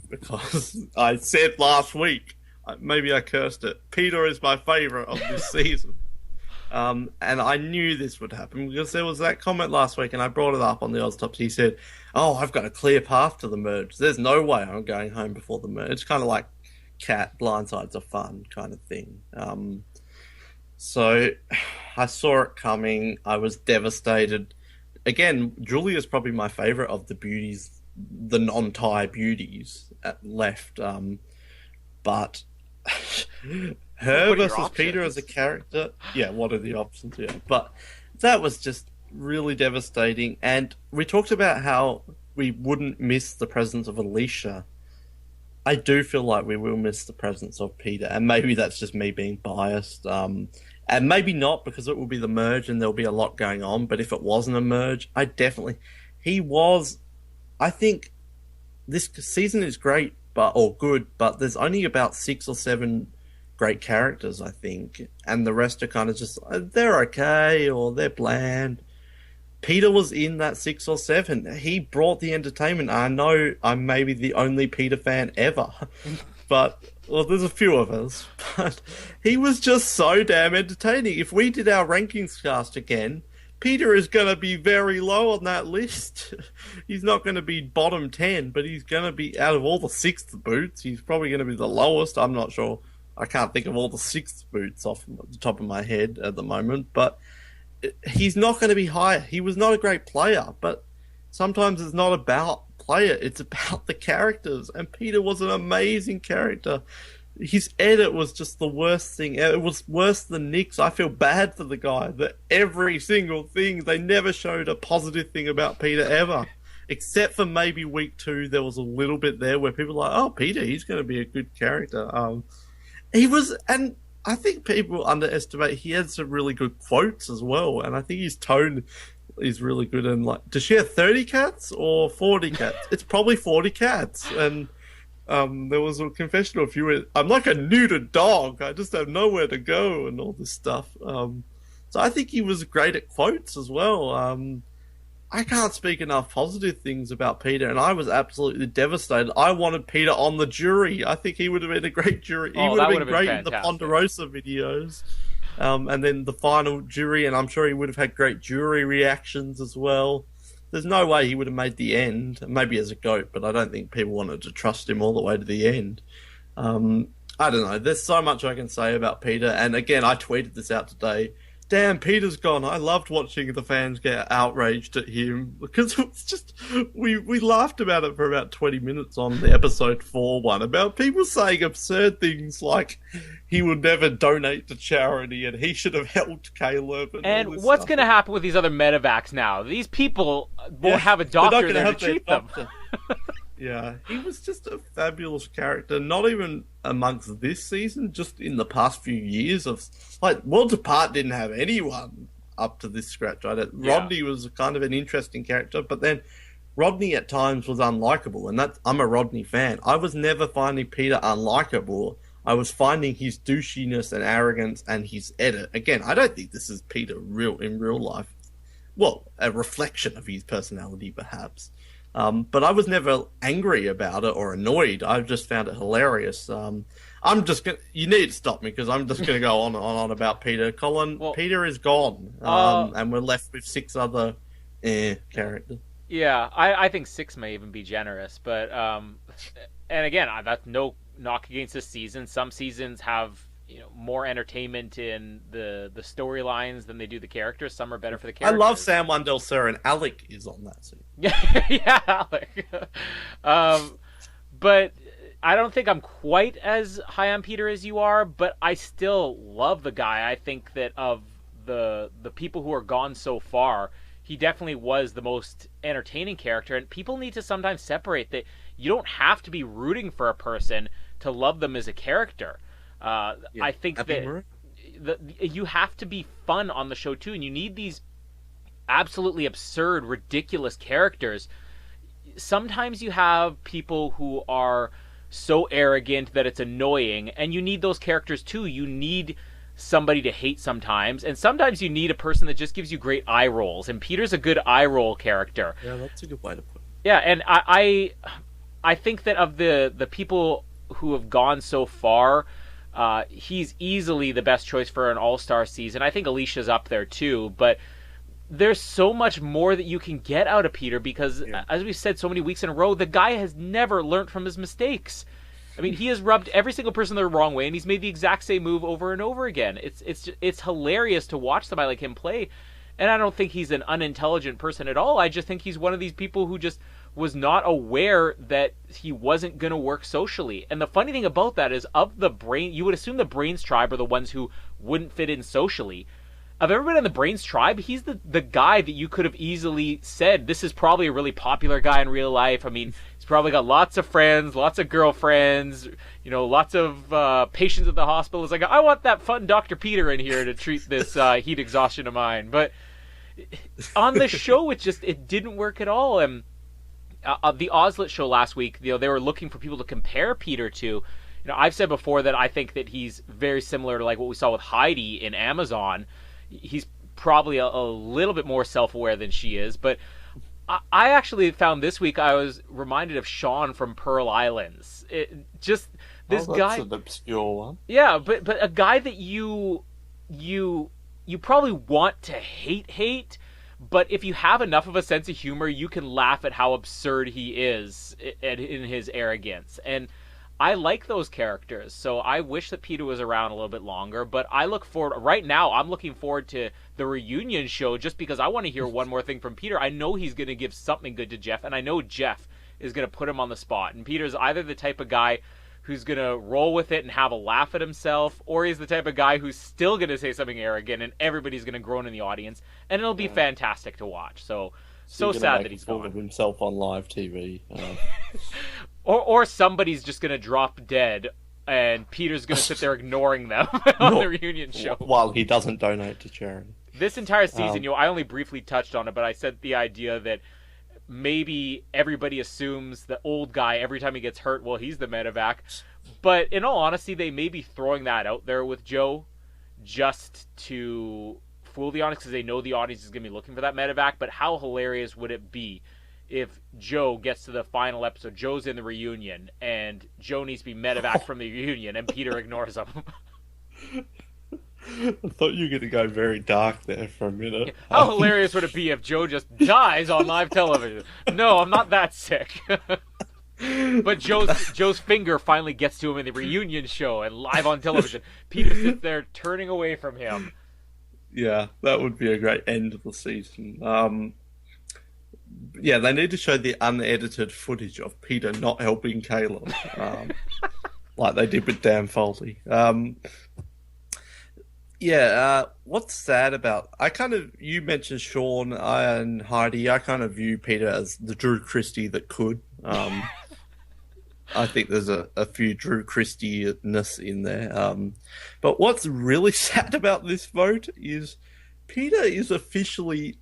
because I said last week, maybe I cursed it, Peter is my favourite of this season. And I knew this would happen because there was that comment last week and I brought it up on the Oztopsy. He said, "Oh, I've got a clear path to the merge. There's no way I'm going home before the merge." It's kind of like Cat, blindsides are fun kind of thing. So I saw it coming. I was devastated. Again, Julia's probably my favourite of the beauties, the non-tie beauties left. But her versus Peter as a character, yeah, what are the options? Yeah, but that was just really devastating. And we talked about how we wouldn't miss the presence of Alicia. I do feel like we will miss the presence of Peter, and maybe that's just me being biased. And maybe not, because it will be the merge and there'll be a lot going on. But if it wasn't a merge, I think this season is great, or good, but there's only about 6 or 7 great characters, I think. And the rest are kind of just, they're okay, or they're bland. Peter was in that 6 or 7. He brought the entertainment. I know I'm maybe the only Peter fan ever, but, well, there's a few of us, but he was just so damn entertaining. If we did our rankings cast again, Peter is going to be very low on that list. He's not going to be bottom 10, but he's going to be, out of all the 6th boots, he's probably going to be the lowest. I'm not sure. I can't think of all the 6th boots off the top of my head at the moment, but he's not going to be higher. He was not a great player, but sometimes it's not about player, it's about the characters. And Peter was an amazing character. His edit was just the worst thing. It was worse than Nick's. I feel bad for the guy that every single thing, they never showed a positive thing about Peter ever. Except for maybe week 2, there was a little bit there where people were like, "Oh, Peter, he's going to be a good character." He was, and I think people underestimate, he had some really good quotes as well. And I think his tone is really good. And like, does she have 30 cats or 40 cats? It's probably 40 cats. And there was a confession of you. I'm like a neutered dog. I just have nowhere to go and all this stuff. So I think he was great at quotes as well. I can't speak enough positive things about Peter, and I was absolutely devastated. I wanted Peter on the jury. I think he would have been a great jury. He would have been great in the Ponderosa videos. And then the final jury, and I'm sure he would have had great jury reactions as well. There's no way he would have made the end, maybe as a goat, but I don't think people wanted to trust him all the way to the end. I don't know. There's so much I can say about Peter. And again, I tweeted this out today. Damn, Peter's gone. I loved watching the fans get outraged at him because it's just, we laughed about it for about 20 minutes on the episode 4 one, about people saying absurd things like he would never donate to charity and he should have helped Caleb. And what's going to happen with these other medevacs now? These people won't have a doctor there to treat them. Yeah, he was just a fabulous character, not even amongst this season, just in the past few years. Of like, Worlds Apart didn't have anyone up to this scratch. Right? Rodney was kind of an interesting character, but then Rodney at times was unlikable, and I'm a Rodney fan. I was never finding Peter unlikable. I was finding his douchiness and arrogance and his edit. Again, I don't think this is Peter in real life. Well, a reflection of his personality, perhaps. But I was never angry about it or annoyed. I just found it hilarious. I'm just gonna, you need to stop me because I'm just going to go on about Peter. Colin, well, Peter is gone, and we're left with 6 other characters. Yeah, I think 6 may even be generous, but and again, that's no knock against this season. Some seasons have more entertainment in the storylines than they do the characters. Some are better for the characters. I love Sam Wendell Sir, and Alec is on that scene. Yeah, Alec. But I don't think I'm quite as high on Peter as you are, but I still love the guy. I think that of the people who are gone so far, he definitely was the most entertaining character, and people need to sometimes separate that you don't have to be rooting for a person to love them as a character. I think that you have to be fun on the show too, and you need these absolutely absurd, ridiculous characters. Sometimes you have people who are so arrogant that it's annoying, and you need those characters too. You need somebody to hate sometimes, and sometimes you need a person that just gives you great eye rolls, and Peter's a good eye roll character. Yeah, that's a good way to put it. Yeah, and I think that of the people who have gone so far, he's easily the best choice for an all-star season. I think Alicia's up there too, but there's so much more that you can get out of Peter because, as we've said so many weeks in a row, the guy has never learned from his mistakes. I mean, he has rubbed every single person the wrong way, and he's made the exact same move over and over again. It's hilarious to watch somebody like him play, and I don't think he's an unintelligent person at all. I just think he's one of these people who just was not aware that he wasn't going to work socially. And the funny thing about that is, of the brain, you would assume the Brains tribe are the ones who wouldn't fit in socially. Of everybody in the Brains tribe, he's the guy that you could have easily said, this is probably a really popular guy in real life. I mean, he's probably got lots of friends, lots of girlfriends, lots of patients at the hospital. It's like, I want that fun Dr. Peter in here to treat this heat exhaustion of mine. But on the show, it didn't work at all. And the Ozlet show last week, they were looking for people to compare Peter to. I've said before that I think that he's very similar to like what we saw with Heidi in Amazon. He's probably a little bit more self-aware than she is, but I actually found this week I was reminded of Sean from Pearl Islands. This guy. That's an obscure one. Yeah, but a guy that you probably want to hate, but if you have enough of a sense of humor, you can laugh at how absurd he is in his arrogance. And I like those characters, so I wish that Peter was around a little bit longer, but I look forward, right now, I'm looking forward to the reunion show just because I want to hear one more thing from Peter. I know he's going to give something good to Jeff, and I know Jeff is going to put him on the spot. And Peter's either the type of guy who's going to roll with it and have a laugh at himself, or he's the type of guy who's still going to say something arrogant, and everybody's going to groan in the audience, and it'll be fantastic to watch. So sad that he's gone. Of himself on live TV. Or somebody's just going to drop dead, and Peter's going to sit there ignoring them on the reunion show. While he doesn't donate to charity. This entire season, I only briefly touched on it, but I said the idea that maybe everybody assumes the old guy, every time he gets hurt, well, he's the medevac. But in all honesty, they may be throwing that out there with Joe just to fool the audience because they know the audience is going to be looking for that medevac. But how hilarious would it be if Joe gets to the final episode, Joe's in the reunion, and Joe needs to be medevac from the reunion, and Peter ignores him? I thought you were going to go very dark there for a minute. How hilarious would it be if Joe just dies on live television? No, I'm not that sick. But Joe's finger finally gets to him in the reunion show and live on television. Peter sits there turning away from him. Yeah, that would be a great end of the season. Yeah, they need to show the unedited footage of Peter not helping Caleb, like they did with Dan Foley. What's sad about... you mentioned Sean and Heidi. I kind of view Peter as the Drew Christie that could. I think there's a few Drew Christie-ness in there. But what's really sad about this vote is Peter is officially,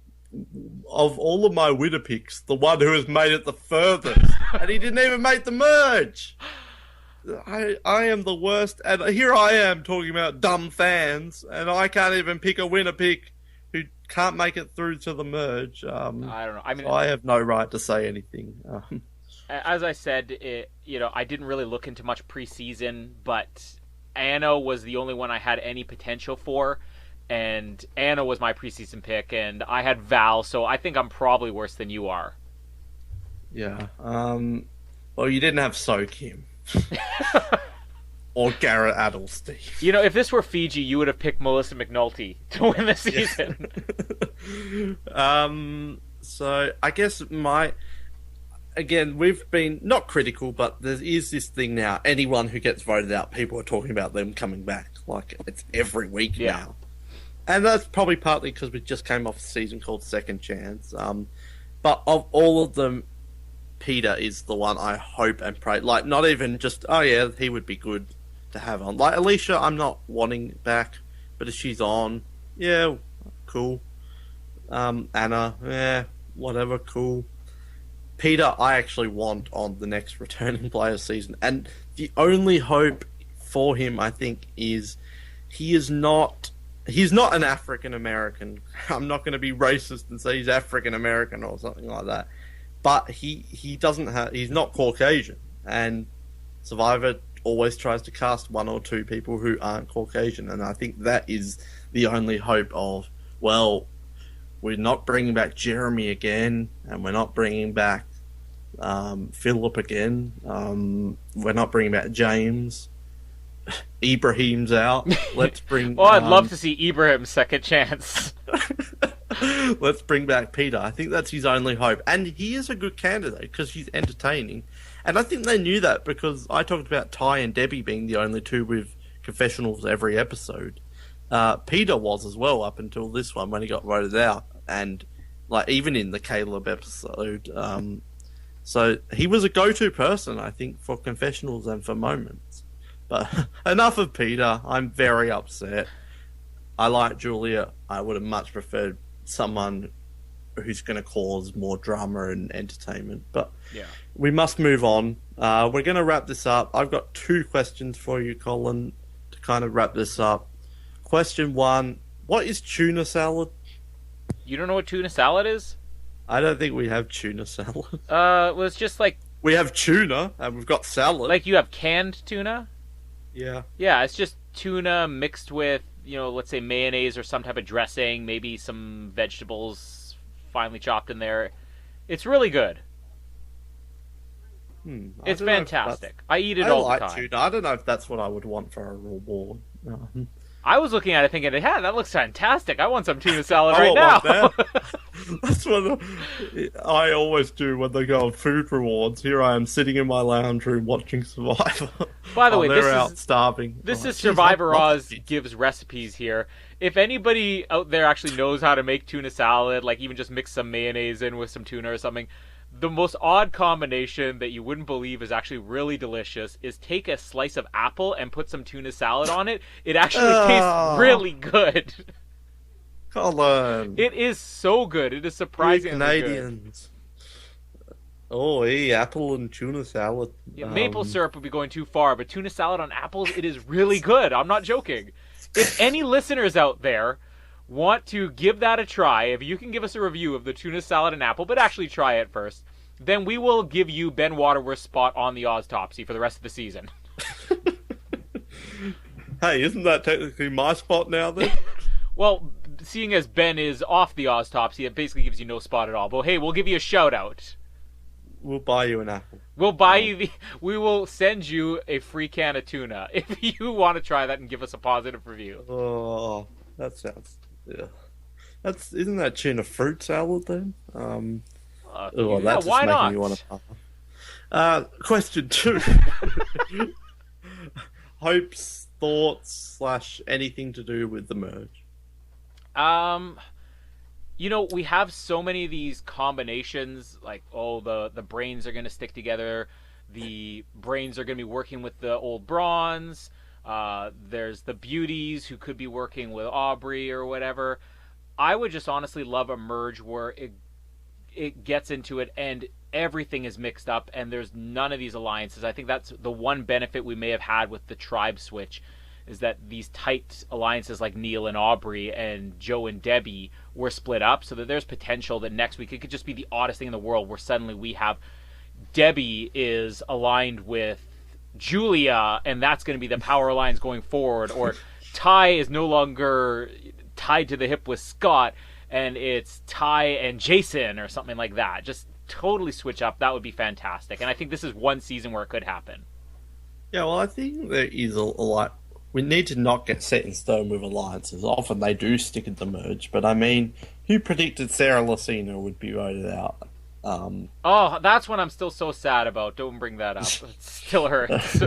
of all of my winner picks, the one who has made it the furthest. And he didn't even make the merge. I am the worst, and here I am talking about dumb fans, and I can't even pick a winner pick who can't make it through to the merge. I don't know. I mean, so I have no right to say anything. As I said, I didn't really look into much preseason, but Anna was the only one I had any potential for, and Anna was my preseason pick, and I had Val, so I think I'm probably worse than you are. Yeah. Well, you didn't have So Kim. Or Garrett Adelstein. If this were Fiji, you would have picked Melissa McNulty to win the season. So I guess again, we've been not critical, but there is this thing now. Anyone who gets voted out, people are talking about them coming back. Like, it's every week now. And that's probably partly because we just came off a season called Second Chance. But of all of them, Peter is the one I hope and pray. Like, not even just, oh yeah, he would be good to have on. Like, Alicia, I'm not wanting back, but if she's on, yeah, cool. Anna, yeah, whatever, cool. Peter, I actually want on the next returning player season. And the only hope for him, I think, is he's not an African American. I'm not going to be racist and say he's African American or something like that. But he's not Caucasian. And Survivor always tries to cast one or two people who aren't Caucasian. And I think that is the only hope of, well, we're not bringing back Jeremy again, and we're not bringing back Philip again. We're not bringing back James. Ibrahim's out. Let's bring. Oh, I'd love to see Ibrahim's second chance. Let's bring back Peter. I think that's his only hope, and he is a good candidate because he's entertaining. And I think they knew that because I talked about Ty and Debbie being the only two with confessionals every episode. Peter was as well up until this one when he got voted out, and like even in the Caleb episode. So he was a go-to person, I think, for confessionals and for moments. But enough of Peter. I'm very upset. I like Julia. I would have much preferred someone who's going to cause more drama and entertainment. But yeah, we must move on. We're going to wrap this up. I've got 2 questions for you, Colin, to kind of wrap this up. Question 1, what is tuna salad? You don't know what tuna salad is? I don't think we have tuna salad. Well, it's just like... We have tuna, and we've got salad. Like you have canned tuna? Yeah. Yeah, it's just tuna mixed with, let's say mayonnaise or some type of dressing, maybe some vegetables finely chopped in there. It's really good. It's fantastic. I eat it all the time. Tuna. I don't know if that's what I would want for a reward. I was looking at it thinking, yeah, that looks fantastic. I want some tuna salad right now. That. That's what I always do when they go on food rewards. Here I am sitting in my lounge room watching Survivor. By the way, they're out starving. This is Survivor Oz gives recipes here. If anybody out there actually knows how to make tuna salad, like even just mix some mayonnaise in with some tuna or something, the most odd combination that you wouldn't believe is actually really delicious is take a slice of apple and put some tuna salad on it. It actually tastes really good. Colin. It is so good. It is surprisingly Canadians. Good. Oh, hey, apple and tuna salad. Yeah, maple syrup would be going too far, but tuna salad on apples, it is really good. I'm not joking. If any listeners out there want to give that a try, if you can give us a review of the tuna salad and apple, but actually try it first, then we will give you Ben Waterworth's spot on the Oztopsy for the rest of the season. Hey, isn't that technically my spot now then? Well, seeing as Ben is off the Oztopsy, it basically gives you no spot at all. But hey, we'll give you a shout out. We'll buy you an apple. We will send you a free can of tuna if you want to try that and give us a positive review. Oh, that sounds... Yeah. Isn't that tuna fruit salad then? That's just why making not? me want to... Question 2. Hopes, thoughts, / anything to do with the merge? We have so many of these combinations, like, the brains are going to stick together, the brains are going to be working with the old bronze, there's the beauties who could be working with Aubrey or whatever. I would just honestly love a merge where it gets into it and everything is mixed up and there's none of these alliances. I think that's the one benefit we may have had with the tribe switch, is that these tight alliances like Neil and Aubrey and Joe and Debbie were split up, so that there's potential that next week it could just be the oddest thing in the world where suddenly we have Debbie is aligned with Julia and that's going to be the power alliance going forward, or Ty is no longer tied to the hip with Scott and it's Ty and Jason or something like that. Just totally switch up. That would be fantastic. And I think this is one season where it could happen. Yeah, well, I think there is a lot. We need to not get set in stone with alliances. Often they do stick at the merge, but I mean, who predicted Sarah Lucina would be voted out? Oh, that's what I'm still so sad about. Don't bring that up. It still hurts.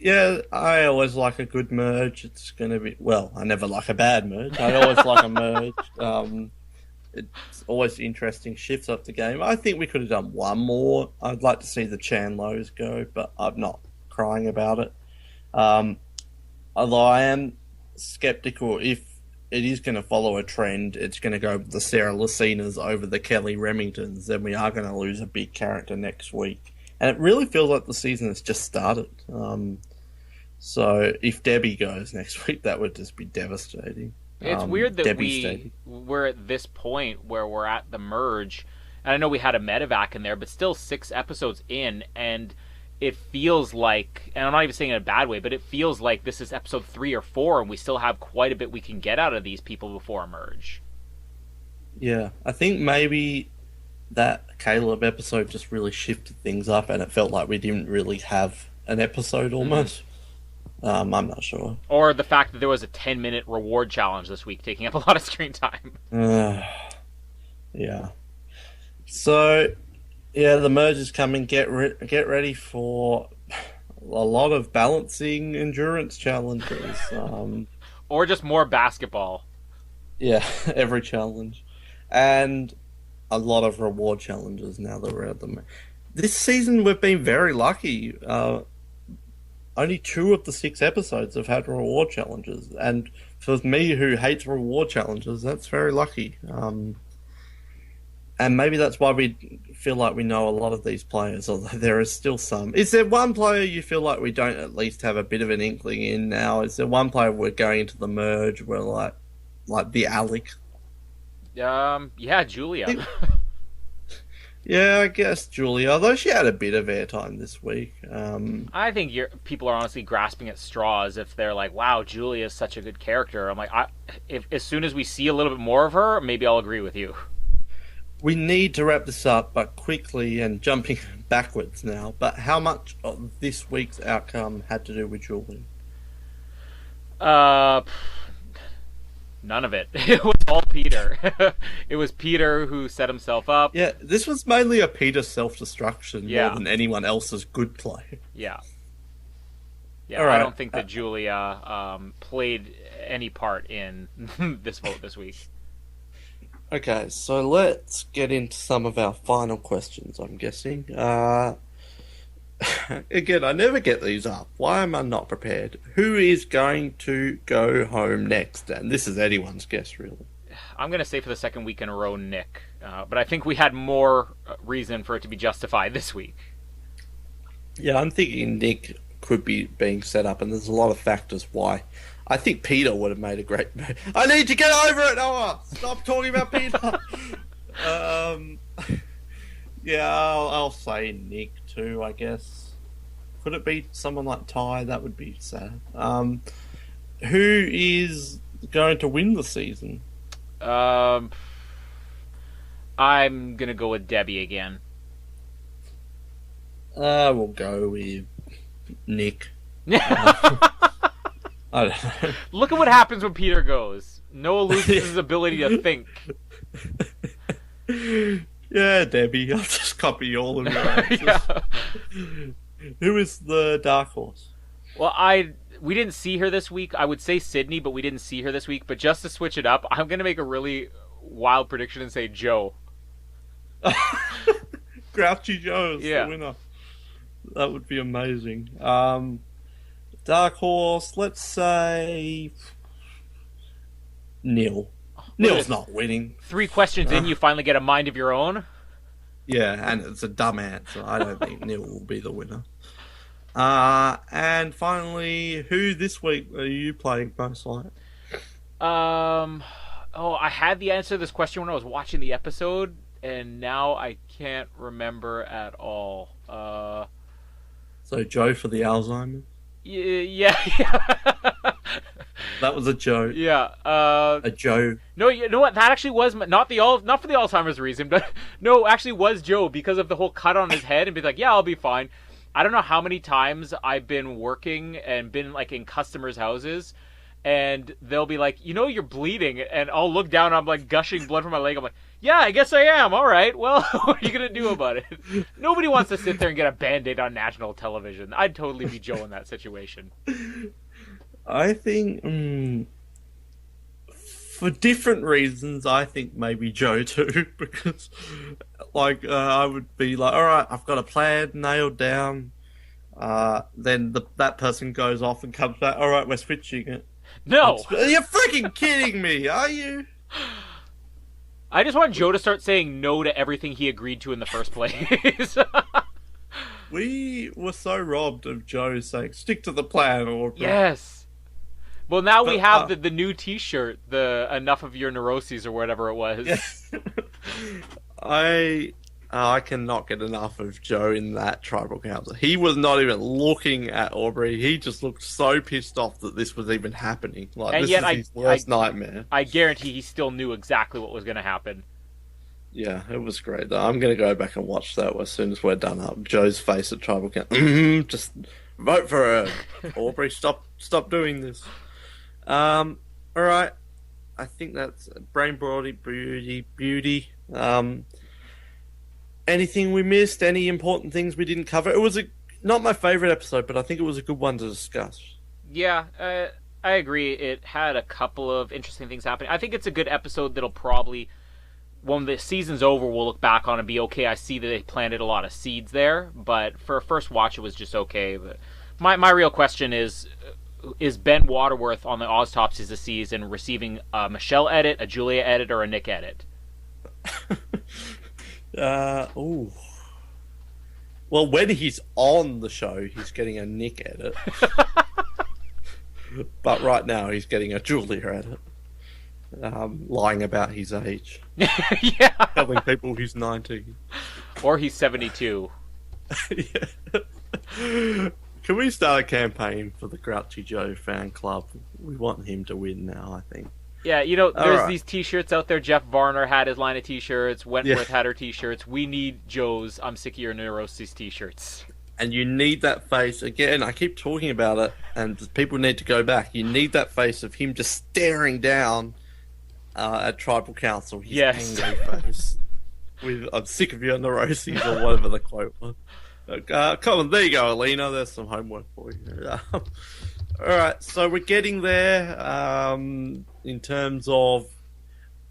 Yeah, I always like a good merge. It's going to be... Well, I never like a bad merge. I always like a merge. It's always interesting, shifts up the game. I think we could have done one more. I'd like to see the Chandlos go, but I'm not crying about it. Although I am skeptical if it is going to follow a trend, it's going to go with the Sarah Lacinas over the Kelly Remingtons, then we are going to lose a big character next week. And it really feels like the season has just started. So if Debbie goes next week, that would just be devastating. It's weird that we're at this point where we're at the merge. And I know we had a medevac in there, but still 6 episodes in, and it feels like, and I'm not even saying it in a bad way, but it feels like this is episode 3 or 4, and we still have quite a bit we can get out of these people before a merge. Yeah, I think maybe that Caleb episode just really shifted things up, and it felt like we didn't really have an episode almost. I'm not sure. Or the fact that there was a 10-minute reward challenge this week taking up a lot of screen time. Yeah. So, yeah, the merge is coming. Get ready for a lot of balancing endurance challenges. Or just more basketball. Yeah, every challenge. And a lot of reward challenges now that we're at them. This season we've been very lucky. Only 2 of the 6 episodes have had reward challenges. And for me, who hates reward challenges, that's very lucky. And maybe that's why we feel like we know a lot of these players, although there is still some. Is there one player you feel like we don't at least have a bit of an inkling in now? Is there one player we're going into the merge where like the Alec? Yeah, Julia. Yeah, I guess Julia, although she had a bit of airtime this week. I think people are honestly grasping at straws if they're like, wow, Julia is such a good character. I'm like, if as soon as we see a little bit more of her, maybe I'll agree with you. We need to wrap this up, but quickly and jumping backwards now. But how much of this week's outcome had to do with Julia? None of it. It was all Peter. It was Peter who set himself up. Yeah, this was mainly a Peter self-destruction more than anyone else's good play. Yeah. Yeah, all right. I don't think that Julia played any part in this vote this week. Okay, so let's get into some of our final questions, I'm guessing. Again, I never get these up. Why am I not prepared? Who is going to go home next? And this is anyone's guess, really. I'm going to say for the second week in a row, Nick. But I think we had more reason for it to be justified this week. Yeah, I'm thinking Nick could be being set up, and there's a lot of factors why. I think Peter would have made a great... I need to get over it, Noah! Stop talking about Peter! Yeah, I'll say Nick too, I guess. Could it be someone like Ty? That would be sad. Who is going to win the season? I'm going to go with Debbie again. We'll go with Nick. I don't know. Look at what happens when Peter goes. Noah loses his ability to think. Yeah, Debbie. I'll just copy all of your answers. Yeah. Who is the dark horse? Well, we didn't see her this week. I would say Sydney, but we didn't see her this week. But just to switch it up, I'm going to make a really wild prediction and say Joe. Grouchy Joe is the winner. That would be amazing. Dark horse, let's say Neil. Neil's not winning. 3 questions in, you finally get a mind of your own? Yeah, and it's a dumb answer. I don't think Neil will be the winner. And finally, who this week are you playing most like? I had the answer to this question when I was watching the episode, and now I can't remember at all. So Joe for the Alzheimer's? Yeah. That was a joke. Yeah. A Joe. No, you know what? That actually was not for the Alzheimer's reason, but no, actually was Joe because of the whole cut on his head and be like, yeah, I'll be fine. I don't know how many times I've been working and been like in customers' houses, and they'll be like, you know, you're bleeding, and I'll look down and I'm like gushing blood from my leg. I'm like, yeah, I guess I am. All right, well, what are you gonna do about it? Nobody wants to sit there and get a Band-Aid on national television. I'd totally be Joe in that situation. I think, for different reasons, I think maybe Joe too, because, like, I would be like, all right, I've got a plan nailed down. Then that person goes off and comes back. All right, we're switching it. No, You're freaking kidding me, are you? I just want Joe to start saying no to everything he agreed to in the first place. We were so robbed of Joe saying, stick to the plan. Or Yes. Well, now we have the new T-shirt, the enough of your neuroses or whatever it was. Yes. I cannot get enough of Joe in that tribal council. He was not even looking at Aubrey. He just looked so pissed off that this was even happening. Like, And this yet is his worst nightmare. I guarantee he still knew exactly what was going to happen. Yeah, it was great. I'm going to go back and watch that as soon as we're done up. Joe's face at tribal council. Just vote for her. Aubrey, stop doing this. All right. I think that's Brain Body Beauty. Anything we missed? Any important things we didn't cover? It was not my favorite episode, but I think it was a good one to discuss. Yeah, I agree. It had a couple of interesting things happening. I think it's a good episode that'll probably, when the season's over, we'll look back on and be okay. I see that they planted a lot of seeds there, but for a first watch, it was just okay. But my real question is Ben Waterworth on the Oztopsy this season receiving a Michelle edit, a Julia edit, or a Nick edit? Well, when he's on the show, he's getting a Nick edit. But right now, he's getting a Julia edit. Lying about his age. Yeah. Telling people he's 19. Or he's 72. Yeah. Can we start a campaign for the Grouchy Joe fan club? We want him to win now, I think. Yeah, you know, there's these T-shirts out there. Jeff Varner had his line of T-shirts. Wentworth had her T-shirts. We need Joe's I'm Sick of Your Neuroses T-shirts. And you need that face. Again, I keep talking about it, and people need to go back. You need that face of him just staring down at Tribal Council. His angry face. With I'm sick of your neuroses, or whatever the quote was. Come on, there you go, Alina. There's some homework for you. Alright, so we're getting there in terms of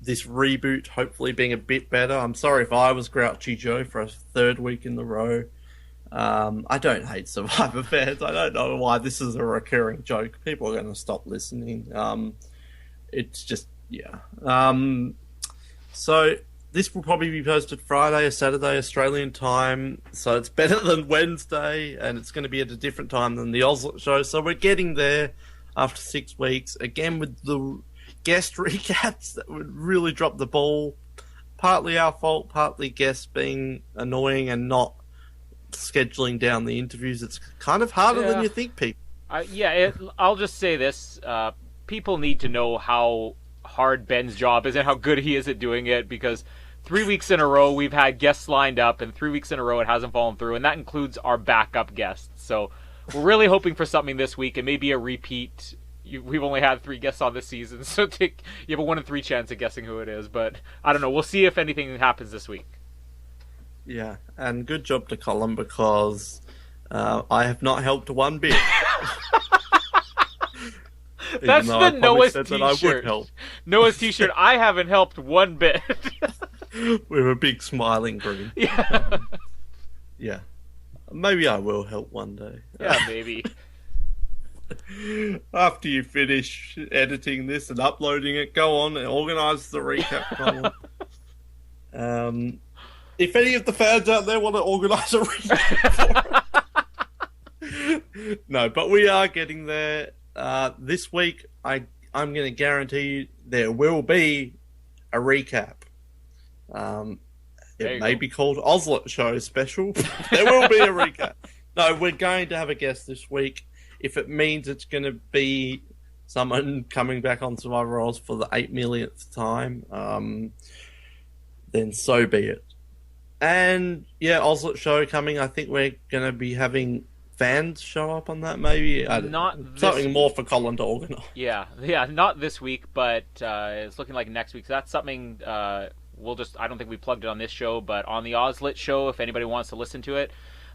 this reboot hopefully being a bit better. I'm sorry if I was Grouchy Joe for a third week in the row. I don't hate Survivor fans. I don't know why this is a recurring joke. People are going to stop listening. It's just, yeah. So this will probably be posted Friday or Saturday Australian time, so it's better than Wednesday, and it's going to be at a different time than the Oztopsy show. So we're getting there after 6 weeks, again with the guest recaps that would really drop the ball. Partly our fault, partly guests being annoying and not scheduling down the interviews. It's kind of harder than you think, people. I'll just say this. People need to know how hard Ben's job is and how good he is at doing it, because 3 weeks in a row we've had guests lined up, and 3 weeks in a row it hasn't fallen through, and that includes our backup guests. So we're really hoping for something this week, and maybe a repeat. We've only had 3 guests on this season, so you have a 1 in 3 chance of guessing who it is, but I don't know. We'll see if anything happens this week. Yeah, and good job to Colin, because I have not helped one bit. That's the Noah's T-shirt. Noah's T-shirt. I haven't helped one bit. With a big smiling grin. Yeah. Yeah. Maybe I will help one day. Yeah, maybe. After you finish editing this and uploading it, go on and organise the recap column. If any of the fans out there want to organise a recap for it. No, but we are getting there. This week, I'm going to guarantee you there will be a recap. It may be called Ozlet Show Special. There will be a recap. No, we're going to have a guest this week. If it means it's going to be someone coming back on Survivor Oz for the 8 millionth time, then so be it. And yeah, Ozlet Show coming. I think we're going to be having fans show up on that, maybe? Something more for Colin to organise. Yeah, not this week, but it's looking like next week. So that's something I don't think we plugged it on this show, but on the Ozlet show, if anybody wants to listen to it,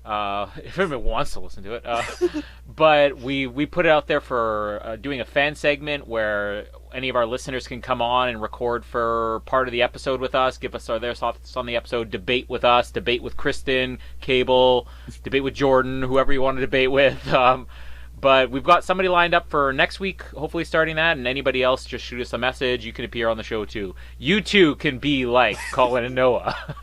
if anybody wants to listen to it. But we put it out there for doing a fan segment where any of our listeners can come on and record for part of the episode with us, give us their thoughts on the episode, debate with us, debate with Kristen, Cable, debate with Jordan, whoever you want to debate with. But we've got somebody lined up for next week, hopefully starting that, and anybody else, just shoot us a message. You can appear on the show too. You too can be like Colin and Noah.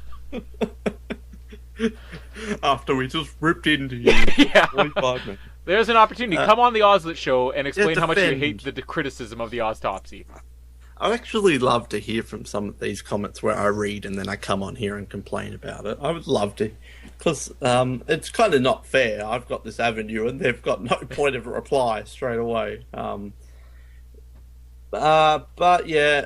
After we just ripped into you. Yeah. 45 minutes. There's an opportunity. Come on the Ozlet show and explain how much you defend. hate the criticism of the Oztopsy. I'd actually love to hear from some of these comments where I read and then I come on here and complain about it. I would love to. Because it's kind of not fair. I've got this avenue and they've got no point of reply straight away. But yeah,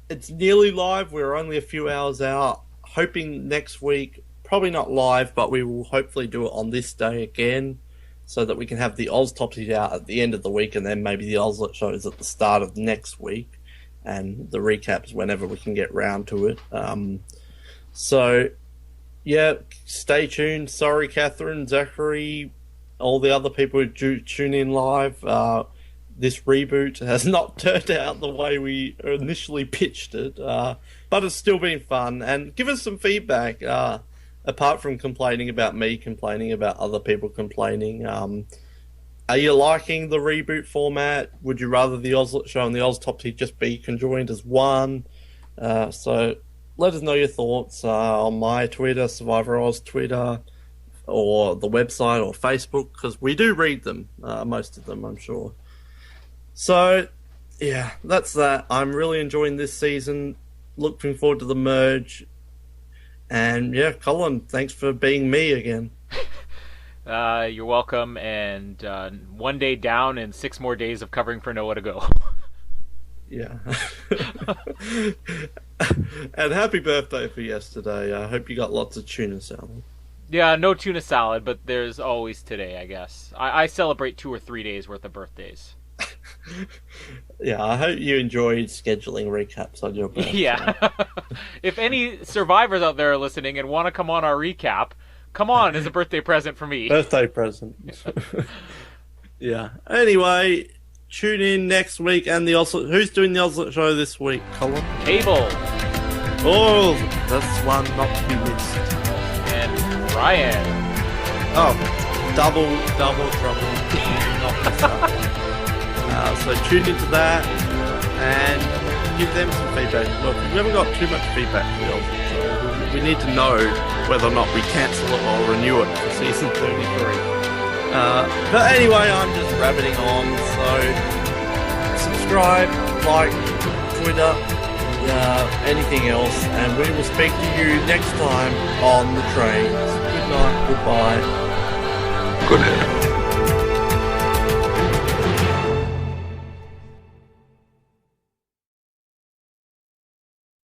it's nearly live. We're only a few hours out. Hoping next week, probably not live, but we will hopefully do it on this day again so that we can have the Oztopsy out at the end of the week and then maybe the Ozlet shows at the start of next week and the recaps whenever we can get round to it. So, yeah, stay tuned. Sorry, Catherine, Zachary, all the other people who tune in live. This reboot has not turned out the way we initially pitched it, but it's still been fun. And give us some feedback. Apart from complaining about me, complaining about other people complaining, are you liking the reboot format? Would you rather the Ozlet show and the Oztopsy just be conjoined as one? So let us know your thoughts on my Twitter, Survivor Oz Twitter, or the website or Facebook, because we do read them, most of them, I'm sure. So, yeah, that's that. I'm really enjoying this season. Looking forward to the merge. And yeah, Colin, thanks for being me again. You're welcome, and 1 day down and 6 more days of covering for Noah to go. Yeah. And happy birthday for yesterday. I hope you got lots of tuna salad. Yeah, no tuna salad, but there's always today, I guess. I celebrate 2 or 3 days worth of birthdays. Yeah, I hope you enjoyed scheduling recaps on your birthday. Yeah. If any survivors out there are listening and want to come on our recap, come on as a birthday present for me. Birthday present. Yeah. Anyway, tune in next week and the Ozlet. Who's doing the Ozlet show this week, Colin? Cable. Oh, that's one not to be missed. And Ryan. Oh, double trouble. Not missed that one. So tune into that and give them some feedback. Look, we haven't got too much feedback for the Ozlet show. We need to know whether or not we cancel it or renew it for season 33. But anyway, I'm just rabbiting on, so subscribe, like, Twitter, anything else, and we will speak to you next time on the trains. Good night, goodbye. Good night.